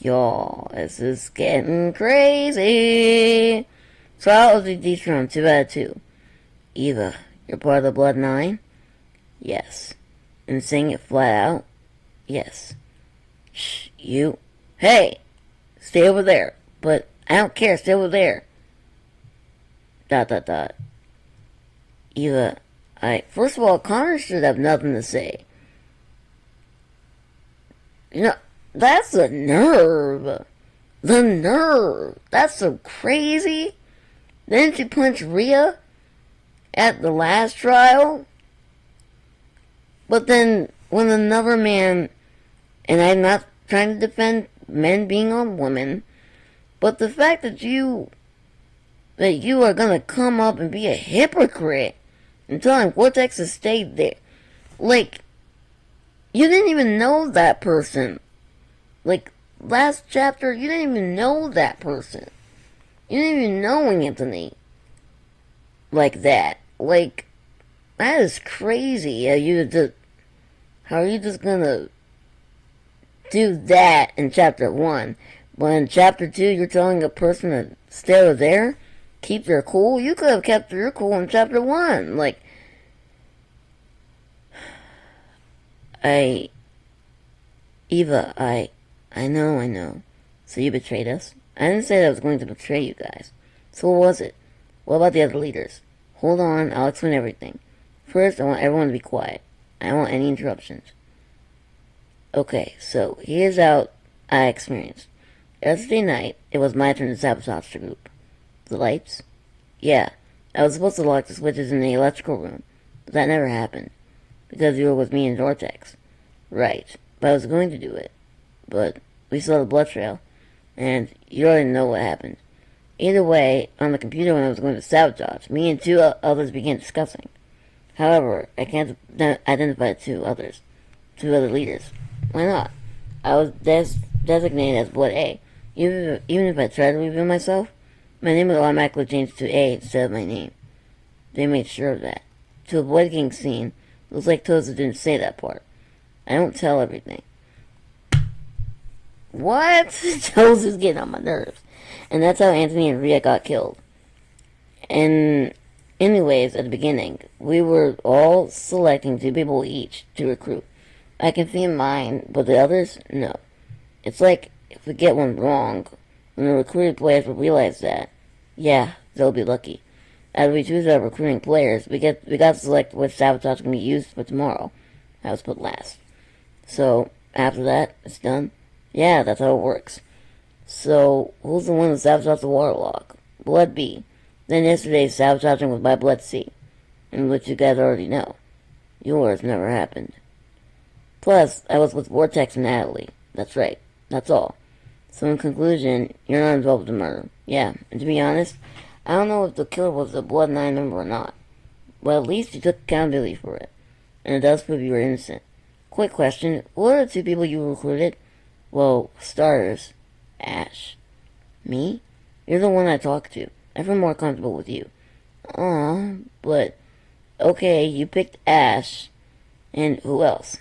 Y'all, this is getting crazy. Trial of the Detron 2 out of 2. Eva, you're part of the Blood 9? Yes. And saying it flat out? Yes. Shh, you. Hey! Stay over there. But I don't care, stay over there. ... Eva, first of all, Connor should have nothing to say. You know, that's the nerve. The nerve. That's so crazy. Didn't you punch Rhea at the last trial? But then, when another man, and I'm not trying to defend men being on women, but the fact that you are gonna come up and be a hypocrite and telling Vortex to stay there. Like, you didn't even know that person. Like, last chapter, you didn't even know that person. You didn't even know Anthony. Like that. Like, that is crazy. How are you just gonna do that in chapter 1? But in chapter 2, you're telling a person to stay over there? Keep their cool? You could have kept your cool in chapter 1. Like, Eva, I know. So you betrayed us? I didn't say that I was going to betray you guys. So what was it? What about the other leaders? Hold on, I'll explain everything. First, I want everyone to be quiet. I don't want any interruptions. Okay, so here's how I experienced. Yesterday night, it was my turn to sabotage the group. The lights? Yeah, I was supposed to lock the switches in the electrical room, but that never happened, because you were with me in Vortex. Right, but I was going to do it, but we saw the blood trail, and you already know what happened. Either way, on the computer when I was going to sabotage, me and two others began discussing. However, I can't identify two other leaders. Why not? I was designated as Blood A. Even if I tried to reveal myself, my name would automatically change to A instead of my name. They made sure of that. To avoid getting seen, it was like Toza didn't say that part. I don't tell everything. What? Toza's getting on my nerves. And that's how Anthony and Rhea got killed. And anyways, at the beginning, we were all selecting 2 people each to recruit. I can see mine, but the others, no. It's like if we get one wrong, when the recruited players will realize that, yeah, they'll be lucky. As we choose our recruiting players, we got to select which sabotage can be used for tomorrow. I was put last. So, after that, it's done. Yeah, that's how it works. So, who's the one that sabotaged the waterlock? Blood B. Then yesterday's sabotaging was by Blood C, in which you guys already know. Yours never happened. Plus, I was with Vortex and Natalie. That's right. That's all. So in conclusion, you're not involved in the murder. Yeah, and to be honest, I don't know if the killer was a Blood 9 member or not. Well, at least you took accountability for it. And it does prove you were innocent. Quick question, what are the 2 people you recruited? Well, starters. Ash. Me? You're the one I talk to. I feel more comfortable with you. Aw, but... Okay, you picked Ash. And who else?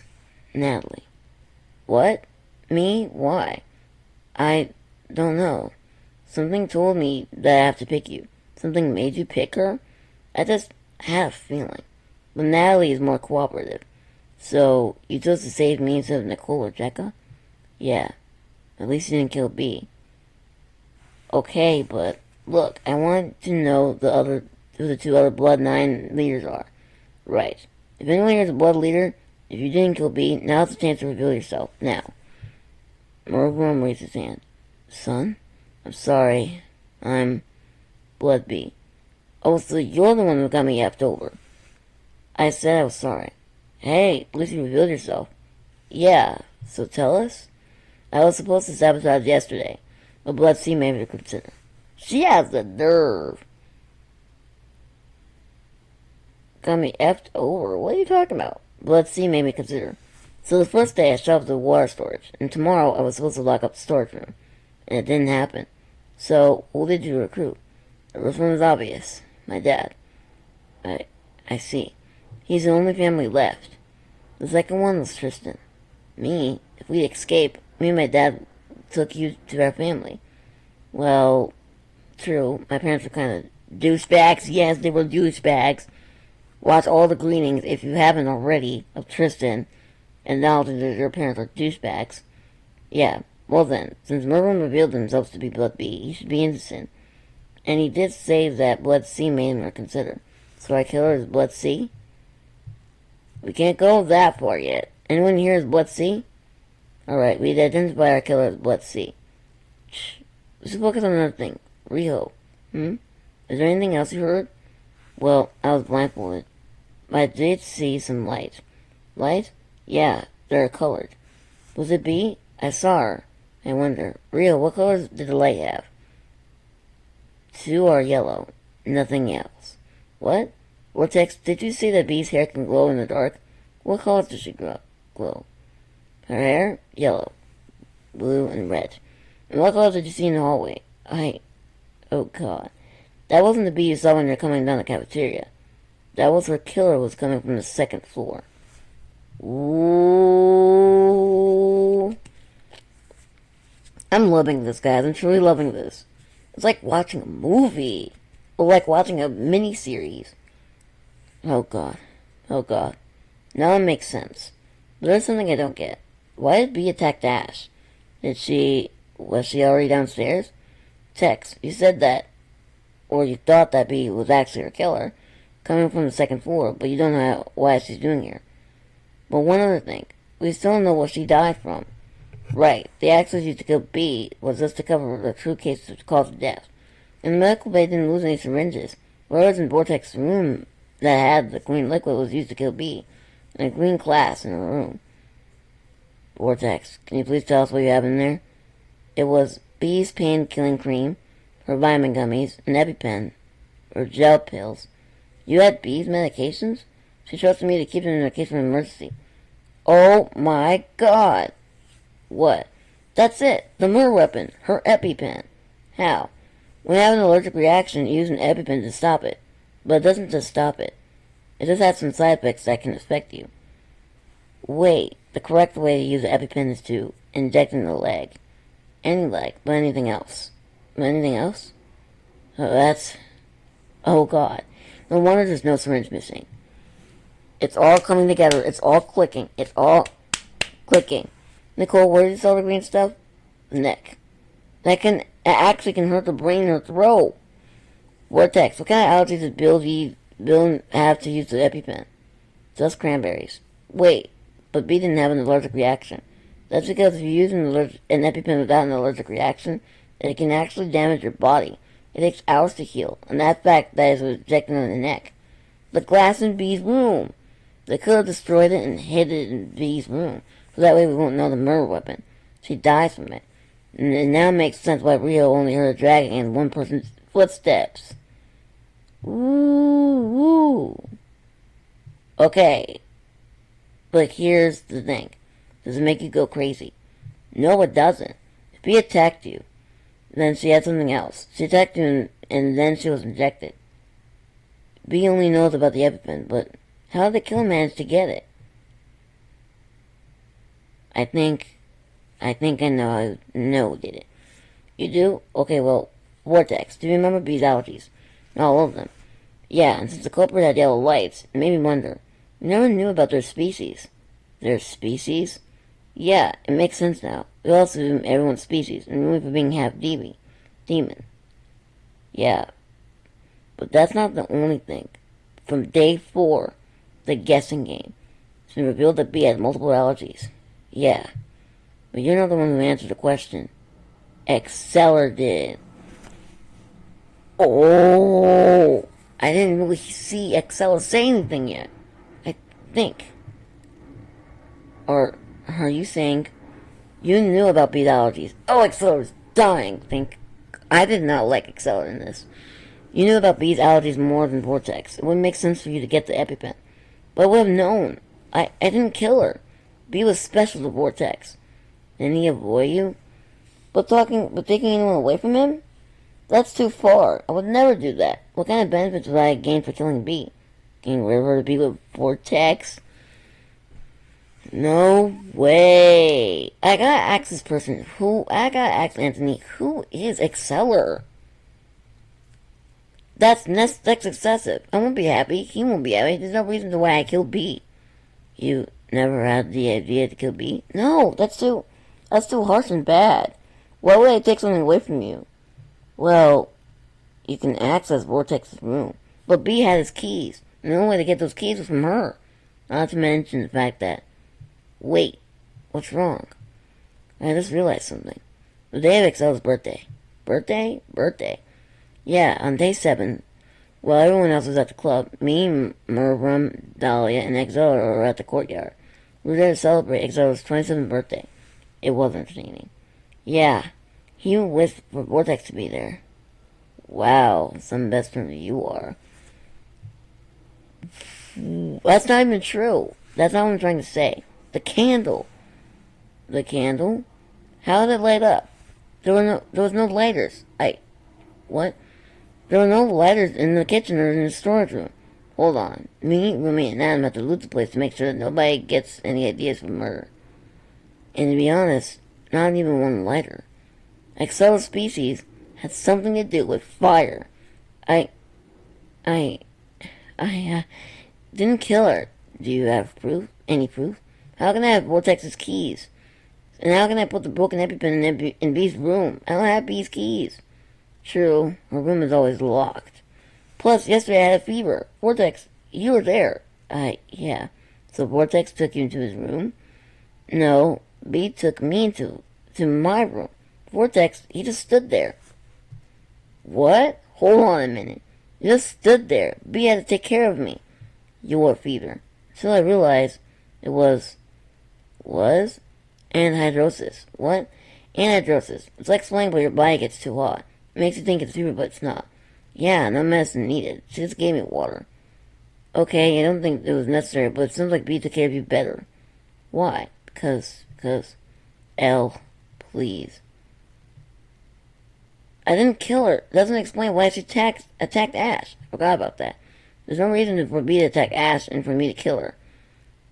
Natalie. What? Me? Why? I don't know. Something told me that I have to pick you. Something made you pick her? I just had a feeling. But Natalie is more cooperative. So, you chose to save me instead of Nicole or Jekka? Yeah. At least you didn't kill B. Okay, but look, I want to know who the 2 other Blood 9 leaders are. Right. If anyone here is a Blood leader, if you didn't kill B, now's the chance to reveal yourself. Now. Morgan raised his hand. Son? I'm sorry. I'm Blood B. Oh, so you're the one who got me effed over. I said I was sorry. Hey, at least you revealed yourself. Yeah, so tell us? I was supposed to sabotage yesterday, but Blood C made me consider. She has the nerve. Got me effed over? What are you talking about? Blood C made me consider. So the first day I shoved the water storage, and tomorrow I was supposed to lock up the storage room, and it didn't happen. So, who did you recruit? The first one was obvious. My dad. I see. He's the only family left. The second one was Tristan. Me? If we escape, me and my dad took you to our family. Well, true. My parents were kind of douchebags. Yes, they were douchebags. Watch all the gleanings, if you haven't already, of Tristan, and knowledge that your parents are douchebags. Yeah, well then, since Mervyn revealed himself to be Blood B, he should be innocent. And he did say that Blood C made him reconsider. So our killer is Blood C? We can't go that far yet. Anyone here is Blood C? Alright, we'd identify our killer as Blood C. Shh. We should focus on another thing. Riho. Is there anything else you heard? Well, I was blindfolded. But I did see some light. Light? Yeah, they're colored. Was it B? I saw her. I wonder. Riho, what colors did the light have? 2 are yellow. Nothing else. What? Vortex, did you see that B's hair can glow in the dark? What colors does she glow? Her hair? Yellow, blue, and red. And what colors did you see in the hallway? Oh god. That wasn't the bee you saw when you were coming down the cafeteria. That was her killer was coming from the 2nd floor. Ooh. I'm loving this, guys. I'm truly loving this. It's like watching a movie. Or like watching a mini-series. Oh god. Oh god. Now it makes sense. But there's something I don't get. Why did B attack Ash? Was she already downstairs? Tex, you said that, or you thought that B was actually her killer, coming from the 2nd floor, but you don't know why she's doing here. But one other thing, we still don't know what she died from. Right, the accident used to kill B was just to cover the true case of cause of death. And the medical bay didn't lose any syringes. Whereas in Vortex's room that had the green liquid was used to kill B, and a green glass in her room. Vortex, can you please tell us what you have in there? It was B's pain-killing cream, her vitamin gummies, an EpiPen, or gel pills. You had B's medications? She trusted me to keep them in case of an emergency. Oh my god. What? That's it. The murder weapon. Her EpiPen. How? When you have an allergic reaction, you use an EpiPen to stop it. But it doesn't just stop it. It just has some side effects that can affect you. Wait. The correct way to use an EpiPen is to inject in the leg. Any leg, but anything else. Anything else? Oh god. No wonder there's no syringe missing. It's all coming together. It's all clicking. It's all clicking. Nicole, where is all the green stuff? The neck. That actually can hurt the brain or throat. Vortex. What kind of allergies does Bill have to use the EpiPen? Just cranberries. Wait, but B didn't have an allergic reaction. That's because if you use an EpiPen without an allergic reaction, it can actually damage your body. It takes hours to heal, and that fact that is injected on the neck. The glass in B's room. They could have destroyed it and hid it in B's room, so that way we won't know the murder weapon. She dies from it. And it now makes sense why Rio only heard a dragging in one person's footsteps. Woo. Okay. But here's the thing. Does it make you go crazy? No, it doesn't. If he attacked you, then she had something else. She attacked you and then she was injected. B only knows about the EpiPen, but how did the killer manage to get it? I think I know who did it. You do? Okay, well, Vortex. Do you remember B's allergies? Not all of them. Yeah, and since the culprit had yellow lights, it made me wonder. We never knew about their species. Their species? Yeah, it makes sense now. We also assume everyone's species, and only for being half demon. Yeah. But that's not the only thing. From day 4, the guessing game, it's been revealed that B has multiple allergies. Yeah. But you're not the one who answered the question. Exceller did. Oh! I didn't really see Exceller say anything yet. I think. Or are you saying you knew about B's allergies? Oh, Exceller was dying. I did not like Exceller in this. You knew about B's allergies more than Vortex. It wouldn't make sense for you to get the EpiPen. But I would have known. I didn't kill her. B was special to Vortex. Didn't he avoid you? But taking anyone away from him? That's too far. I would never do that. What kind of benefits would I gain for killing B? Getting rid of her to be with Vortex? No way. I gotta ask this person. I gotta ask Anthony, who is Exceller? That's excessive. I won't be happy. He won't be happy. There's no reason to why I killed B. You never had the idea to kill B? No, that's too harsh and bad. Why would I take something away from you? Well, you can access Vortex's room. But B had his keys. And the only way to get those keys was from her. Not to mention the fact that... Wait, what's wrong? I just realized something. The day of Excel's birthday. Birthday? Yeah, on day 7, while everyone else was at the club, me, Mervram, Dahlia, and Exceller were at the courtyard. We were there to celebrate Exceller's 27th birthday. It was entertaining. Yeah, he wished for Vortex to be there. Wow, some best friend you are. That's not even true. That's not what I'm trying to say. The candle. The candle? How did it light up? There was no lighters. What? There were no lighters in the kitchen or in the storage room. Hold on. Me, Rumi, and Adam have to loot the place to make sure that nobody gets any ideas for murder. And to be honest, not even one lighter. Excel's species had something to do with fire. I didn't kill her. Do you have proof? Any proof? How can I have Vortex's keys? And how can I put the broken EpiPen in B's room? I don't have B's keys. True, her room is always locked. Plus, yesterday I had a fever. Vortex, you were there. Yeah. So Vortex took you into his room? No, B took me to my room. Vortex, he just stood there. What? Hold on a minute. You just stood there. B had to take care of me. Your fever. Until I realized it was anhydrosis. What? Anhydrosis. It's like swelling where your body gets too hot. It makes you think it's fever, but it's not. Yeah, no medicine needed. She just gave me water. Okay, I don't think it was necessary, but it seems like B took care of you better. Why? Because, L, please. I didn't kill her. It doesn't explain why she attacked Ash. Forgot about that. There's no reason for B to attack Ash and for me to kill her.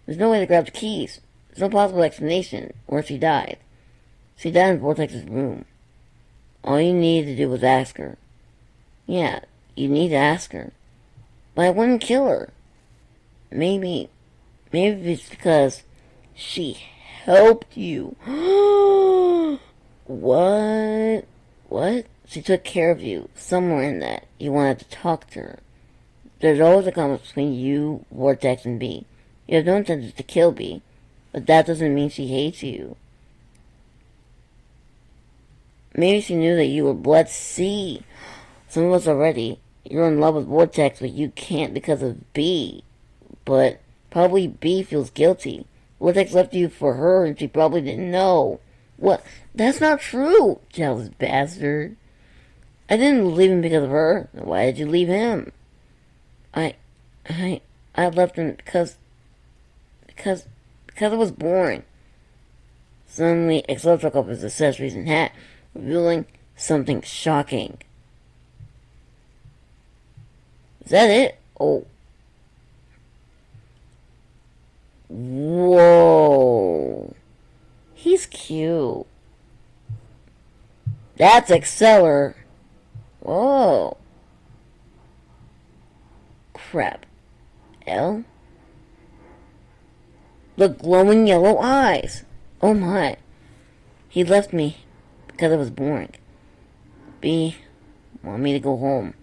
There's no way to grab the keys. There's no possible explanation where she died. She died in Vortex's room. All you needed to do was ask her. Yeah, you need to ask her. But I wouldn't kill her. Maybe it's because she helped you. What? What? She took care of you. Somewhere in that, you wanted to talk to her. There's always a conflict between you, Vortex, and B. You have no intention to kill B, but that doesn't mean she hates you. Maybe she knew that you were blood C. Some of us already. You're in love with Vortex, but you can't because of B. But probably B feels guilty. Vortex left you for her, and she probably didn't know. What? That's not true, jealous bastard. I didn't leave him because of her. Why did you leave him? I left him because it was boring. Suddenly, Excel took off his accessories and hat, revealing something shocking. Is that it? Oh. Whoa. He's cute. That's Exceller. Whoa. Crap. L? The glowing yellow eyes. Oh my. He left me because it was boring. B want me to go home.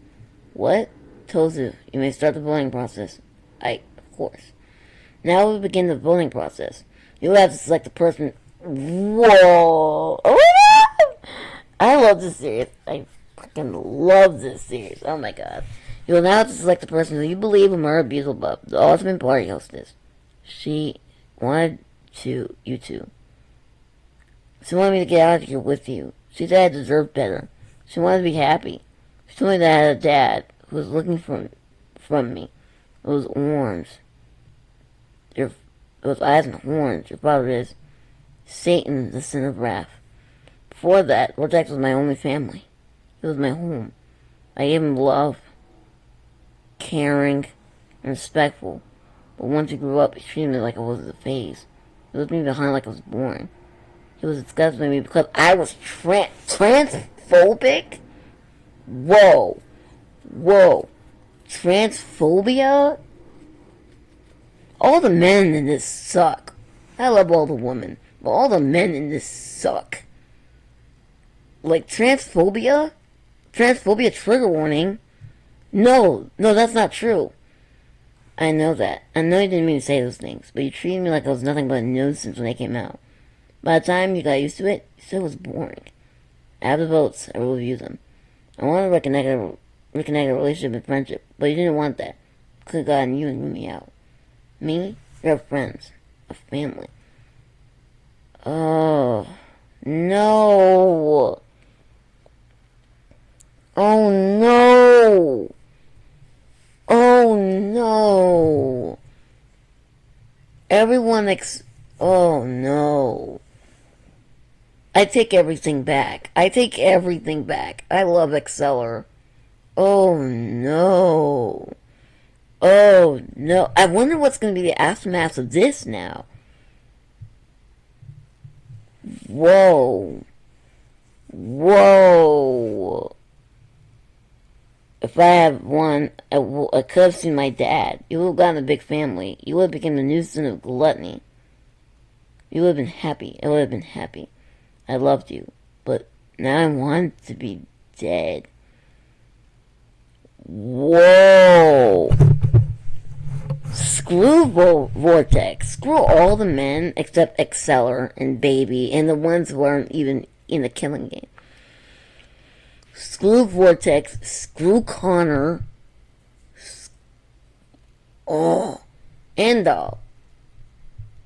What? Tozu, you may start the voting process. Of course. Now we begin the voting process. You have to select the person. Whoa! Oh, I love this series. I fucking love this series. Oh my god. You will now have to select the person who you believe will murder Beelzebub, the ultimate party hostess. She wanted you two. She wanted me to get out of here with you. She said I deserved better. She wanted to be happy. She told me that I had a dad who was looking from me. Those horns. Those eyes and horns. Your father is Satan, the sin of wrath. Before that, Vortex was my only family. It was my home. I gave him love, caring, and respectful. But once he grew up, he treated me like I was a phase. He left me behind like I was born. He was disgusted with me because I was transphobic? Whoa. Transphobia? All the men in this suck. I love all the women, but all the men in this suck. Like, transphobia? Transphobia trigger warning? No, that's not true. I know that. I know you didn't mean to say those things, but you treated me like I was nothing but a nuisance when they came out. By the time you got used to it, you said it was boring. I have the votes. I will review them. I want to reconnect a relationship and friendship, but you didn't want that. Could have gotten you and me out. Me? You're friends. A family. Oh, no. Oh, no. Oh, no. Oh, no. I take everything back. I love Exceller. Oh, no. Oh, no. I wonder what's going to be the aftermath of this now. Whoa. If I had won, I could have seen my dad. You would have gotten a big family. You would have become the nuisance of gluttony. You would have been happy. I would have been happy. I loved you. But now I want to be dead. Whoa. Screw Vortex. Screw all the men except Exceller and Baby and the ones who aren't even in the killing game. Screw Vortex. Screw Connor. And Doll.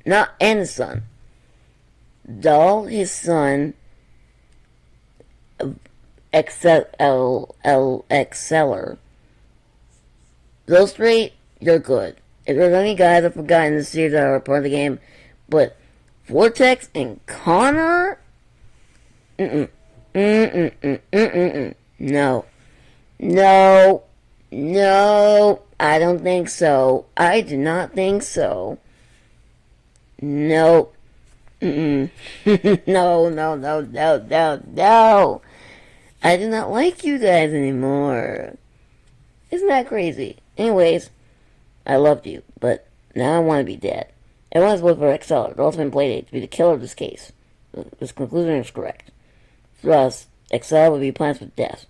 And his son. Doll, his son, Exceller. Those three, you're good. If there's any guys I've forgotten in the series that are part of the game, but Vortex and Connor? Mm-mm. Mm-mm. Mm-mm. No. No. No. I don't think so. I do not think so. No. Mm-mm. No, no, no, no, no, no. I do not like you guys anymore. Isn't that crazy? Anyways, I loved you, but now I want to be dead. Everyone's voted for Exceller, the ultimate playdate, to be the killer of this case. This conclusion is correct. For us, Exceller will be punished with death.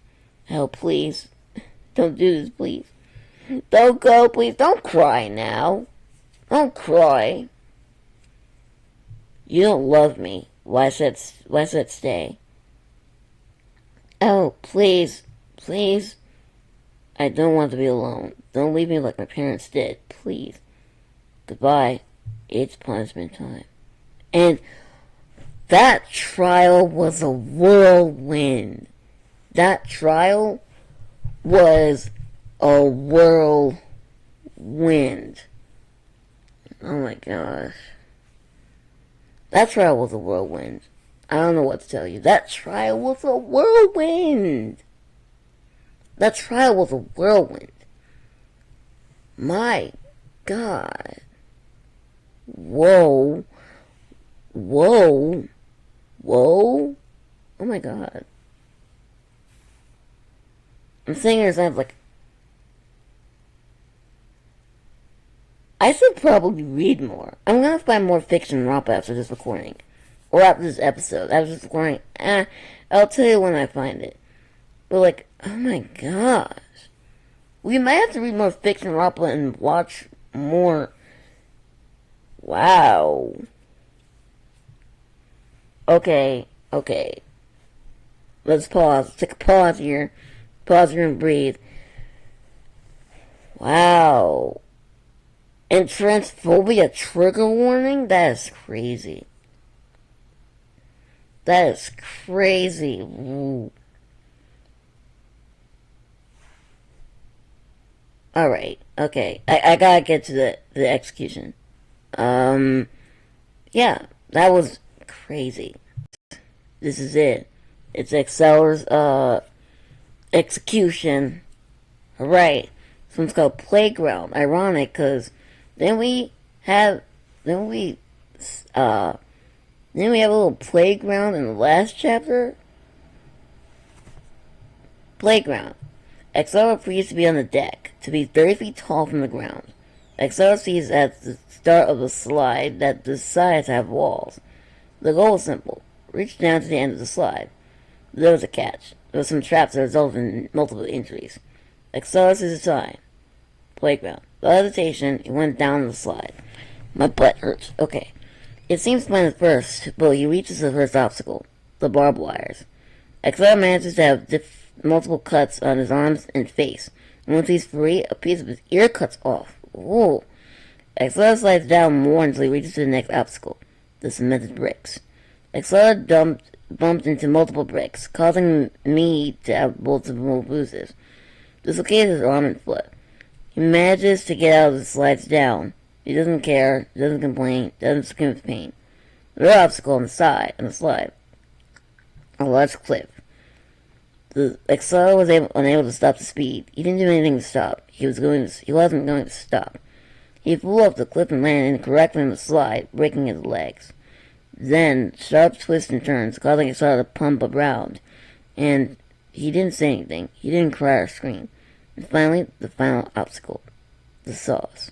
Oh, please. Don't do this, please. Don't go, please. Don't cry now. Don't cry. You don't love me. Why said stay? Oh, please. Please. I don't want to be alone. Don't leave me like my parents did. Please. Goodbye. It's punishment time. And that trial was a whirlwind. That trial was a whirlwind. Oh my gosh. That trial was a whirlwind. I don't know what to tell you. That trial was a whirlwind. That trial was a whirlwind. My God. Whoa. Whoa. Whoa. Oh my God. I'm saying it sounds like I should probably read more. I'm gonna find more fiction romp after this recording. Or after this episode. After this recording. I'll tell you when I find it. But like, oh my gosh. We might have to read more fiction romp and watch more. Wow. Okay. Let's pause. Let's take a pause here. Pause here and breathe. Wow. And transphobia trigger warning? That is crazy. That is crazy. Ooh. Alright, okay. I gotta get to the execution. Yeah, that was crazy. This is it. It's Exceller's, execution. Alright. This one's called Playground. Ironic, because then we have a little playground in the last chapter. Playground. Exceller appears to be on the deck, to be 30 feet tall from the ground. Exceller sees at the start of the slide that the sides have walls. The goal is simple. Reach down to the end of the slide. There was a catch. There were some traps that resulted in multiple injuries. Exceller sees a sign. Playground. Without hesitation, he went down the slide. My butt hurts. Okay. It seems fine at first, but he reaches the first obstacle. The barbed wires. Exceller manages to have multiple cuts on his arms and face. And once he's free, a piece of his ear cuts off. Ooh. Exceller slides down more until he reaches the next obstacle. The cemented bricks. Exceller bumped into multiple bricks, causing me to have multiple bruises. Dislocated his arm and foot. He manages to get out of the slides down. He doesn't care, doesn't complain, doesn't scream with pain. The other obstacle on the slide. A large cliff. The Exceller was unable to stop the speed. He didn't do anything to stop. He wasn't going to stop. He flew off the cliff and landed incorrectly on the slide, breaking his legs. Then, sharp twists and turns, causing Exceller to pump around. And he didn't say anything. He didn't cry or scream. And finally, the final obstacle. The saws.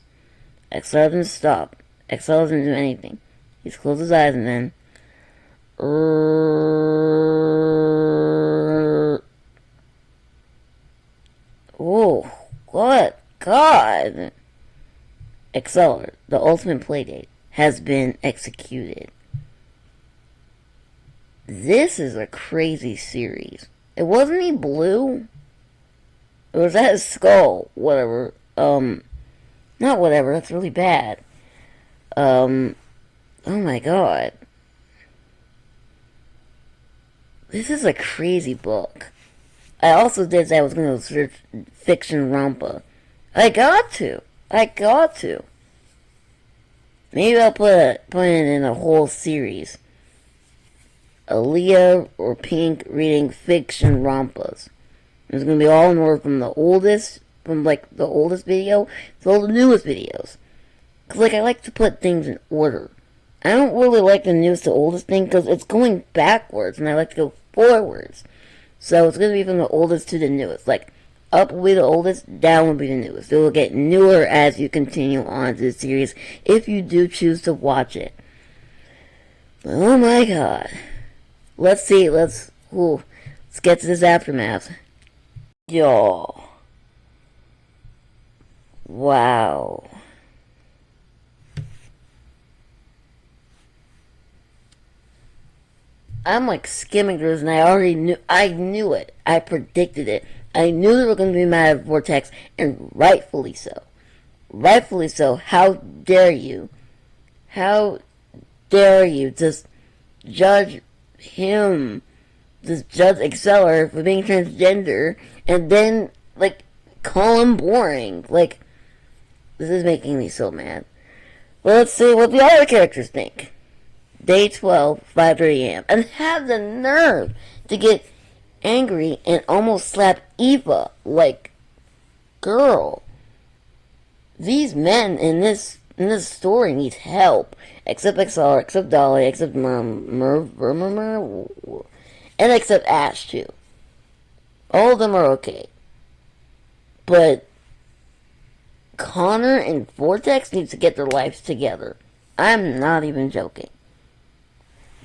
Exceller didn't stop. Exceller didn't do anything. He closed his eyes and then... Oh, what? God! Exceller, the ultimate playdate, has been executed. This is a crazy series. It wasn't he blue? Or was that his skull? Whatever. Not whatever, that's really bad. Oh my God. This is a crazy book. I also did say I was going to search fiction rompa. I got to. Maybe I'll put it in a whole series. Aaliyah or Pink reading fiction rompas. It's going to be all in order from the oldest video to all the newest videos. Because, I like to put things in order. I don't really like the newest to oldest thing because it's going backwards, and I like to go forwards. So it's going to be from the oldest to the newest. Up will be the oldest, down will be the newest. It will get newer as you continue on to the series, if you do choose to watch it. But, oh my god. Let's see, let's get to this aftermath. Y'all. Wow. I'm skimming through this, and I knew it. I predicted it. I knew they were going to be mad at Vortex, and rightfully so. Rightfully so. How dare you? How dare you just judge him, just judge Exceller for being transgender, and then, call him boring. This is making me so mad. Well, let's see what the other characters think. Day 12, 5:30 a.m. And have the nerve to get angry and almost slap Eva. Girl. These men in this story need help. Except Exceller, except Dolly, except Merv, and except Ash, too. All of them are okay. But Connor and Vortex need to get their lives together. I'm not even joking.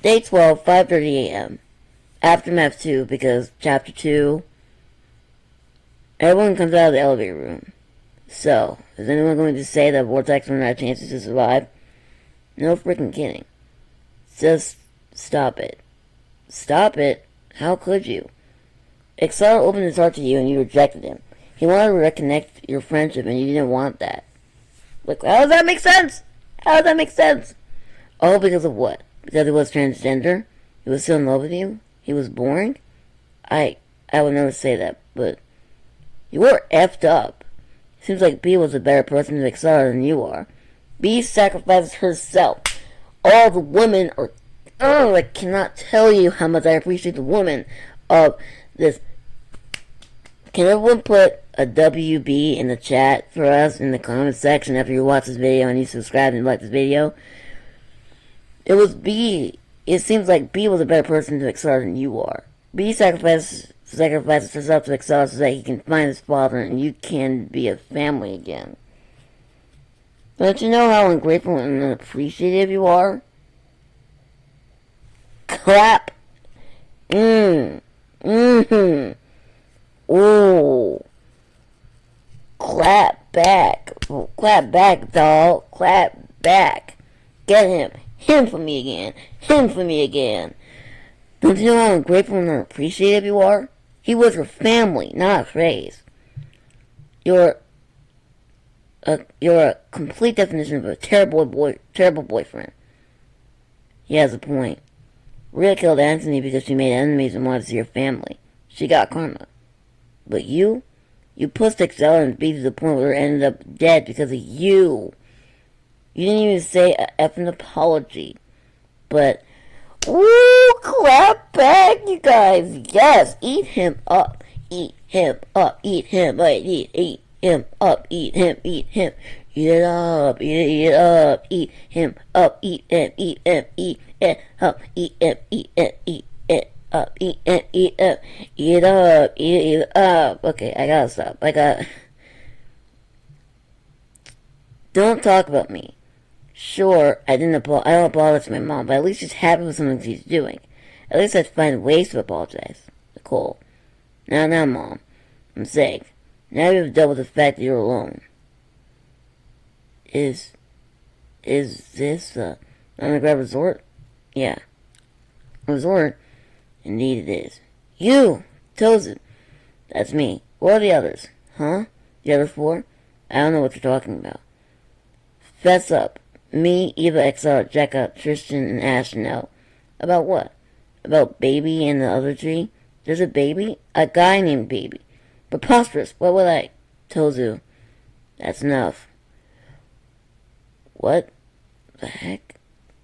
Day 12, 5:30 a.m. Aftermath 2, because Chapter 2, everyone comes out of the elevator room. So, is anyone going to say that Vortex will not have chances to survive? No freaking kidding. Just stop it. Stop it? How could you? Exceller opened his heart to you and you rejected him. He wanted to reconnect your friendship and you didn't want that. How does that make sense? How does that make sense? All because of what? Because he was transgender? He was still in love with you? He was boring? I would never say that, but you were effed up. Seems like B was a better person to Exceller than you are. B sacrifices herself. All the women are... Oh, I cannot tell you how much I appreciate the women of this. Can everyone put a WB in the chat for us in the comment section after you watch this video and you subscribe and like this video? It was B. It seems like B was a better person to Exceller than you are. B sacrifices herself to Exceller so that he can find his father and you can be a family again. Don't you know how ungrateful and unappreciative you are? Clap. Ooh. Clap back. Clap back, doll. Clap back. Get him. Him for me again. Him for me again. Don't you know how ungrateful and unappreciative you are? He was your family, not a phrase. You're a complete definition of a terrible boyfriend. He has a point. Rhea killed Anthony because she made enemies and wanted to see her family. She got karma. But you pushed Exceller and beat to the point where it ended up dead because of you. You didn't even say a effing apology. But, ooh, clap back, you guys. Yes, eat him up. Eat him up. Eat him up. Eat him up. Eat him. Eat him. Eat it up. Eat it up. Eat him up. Eat him. Eat him. Eat it up. Eat him. Eat it. Eat it up. Eat it. Eat up. Eat it up. Eat it up. Okay, I gotta stop. Don't talk about me. Sure, I don't apologize to my mom, but at least she's happy with something she's doing. At least I'd find ways to apologize. Nicole. Now, Mom. I'm saying. Now you've dealt with the fact that you're alone. Is this an underground resort? Yeah. A resort? Indeed it is. You! Tozen! That's me. What are the others? Huh? The other four? I don't know what you're talking about. Fess up. Me, Eva, Exceller, Jekka, Tristan, and Ash know. About what? About Baby and the other three? There's a baby? A guy named Baby. Preposterous. What would I? Tozu. That's enough. What the heck?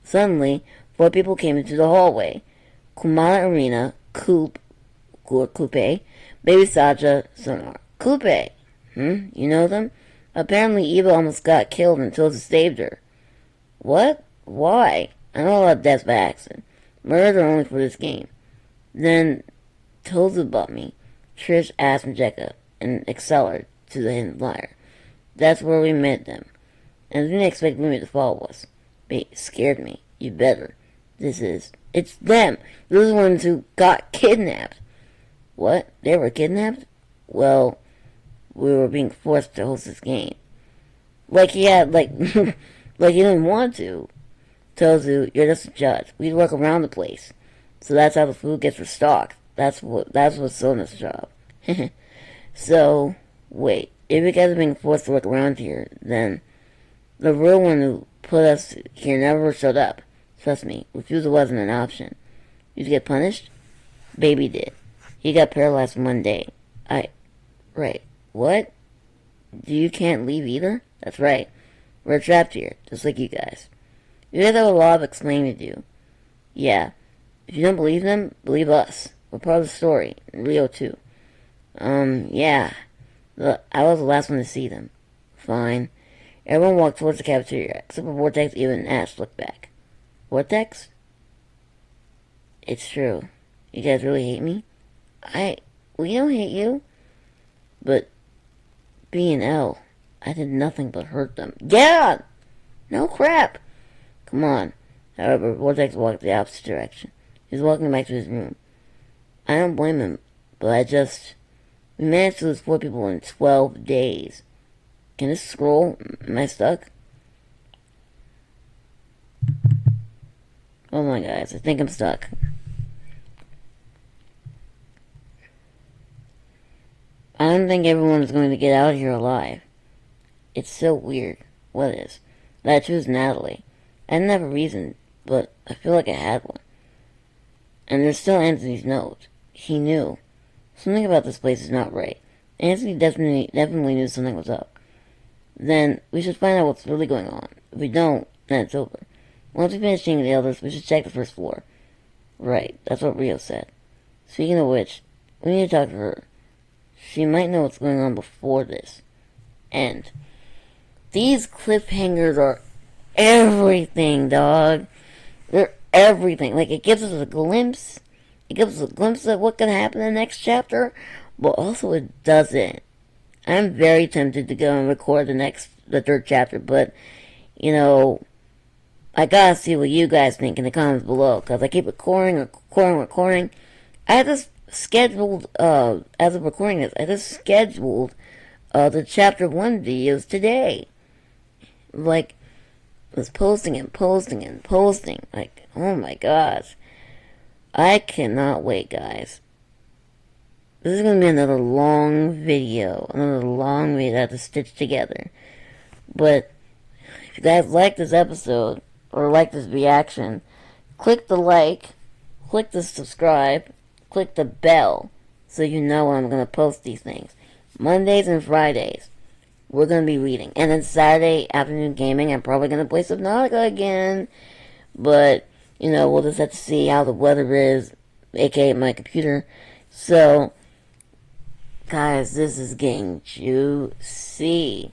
Suddenly, 4 people came into the hallway. Kumada Arena, Coupe, Baby Saja, Sonar. Coupe! You know them? Apparently Eva almost got killed and Tozu saved her. What? Why? I know a lot of deaths by accident. Murders are only for this game. Then Tozu bought me, Trish, Ass, and Jekka, and Acceler to the Hidden Flyer. That's where we met them. And I didn't expect Mimi to follow us. It scared me. You better. It's them. Those are the ones who got kidnapped. What? They were kidnapped? Well, we were being forced to host this game. Like he had, like he didn't want to. Tozu, you're just a judge. We work around the place. So that's how the food gets restocked. That's what's Sona's job. So, wait. If you guys are being forced to work around here, then the real one who put us here never showed up. Trust me, refusal wasn't an option. You'd get punished? Baby did. He got paralyzed in 1 day. Right. What? You can't leave either? That's right. We're trapped here, just like you guys. You guys have a lot of explaining to do. Yeah. If you don't believe them, believe us. We're part of the story. Rio too. Yeah. I was the last one to see them. Fine. Everyone walked towards the cafeteria, except for Vortex, Eva, and Ash looked back. Vortex? It's true. You guys really hate me? We don't hate you. But B and L, I did nothing but hurt them. Yeah! No crap! Come on. However, Vortex walked the opposite direction. He was walking back to his room. I don't blame him, but we managed to lose 4 people in 12 days. Can this scroll? Am I stuck? Hold on, guys. I think I'm stuck. I don't think everyone is going to get out of here alive. It's so weird. What is? That I chose Natalie. I didn't have a reason, but I feel like I had one. And there's still Anthony's note. He knew. Something about this place is not right. Anthony definitely knew something was up. Then we should find out what's really going on. If we don't, then it's over. Once we finish seeing the others, we should check the first floor. Right, that's what Rio said. Speaking of which, we need to talk to her. She might know what's going on before this. And these cliffhangers are everything, dog. They're everything. Like, it gives us a glimpse. It gives us a glimpse of what can happen in the next chapter, but also it doesn't. I'm very tempted to go and record the 3rd chapter, but, I gotta see what you guys think in the comments below, because I keep recording. I just scheduled, as of recording this, I just scheduled, the chapter 1 videos today. Like, was posting. Like, oh my gosh. I cannot wait, guys. This is going to be another long video. I have to stitch together. But, if you guys like this episode, or like this reaction, click the like, click the subscribe, click the bell, so you know when I'm going to post these things. Mondays and Fridays, we're going to be reading. And then Saturday afternoon gaming, I'm probably going to play Subnautica again. But, we'll just have to see how the weather is, aka my computer. So, guys, this is getting juicy.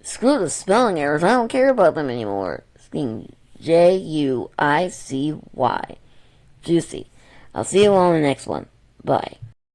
Screw the spelling errors, I don't care about them anymore. It's getting Juicy. Juicy. I'll see you all in the next one. Bye.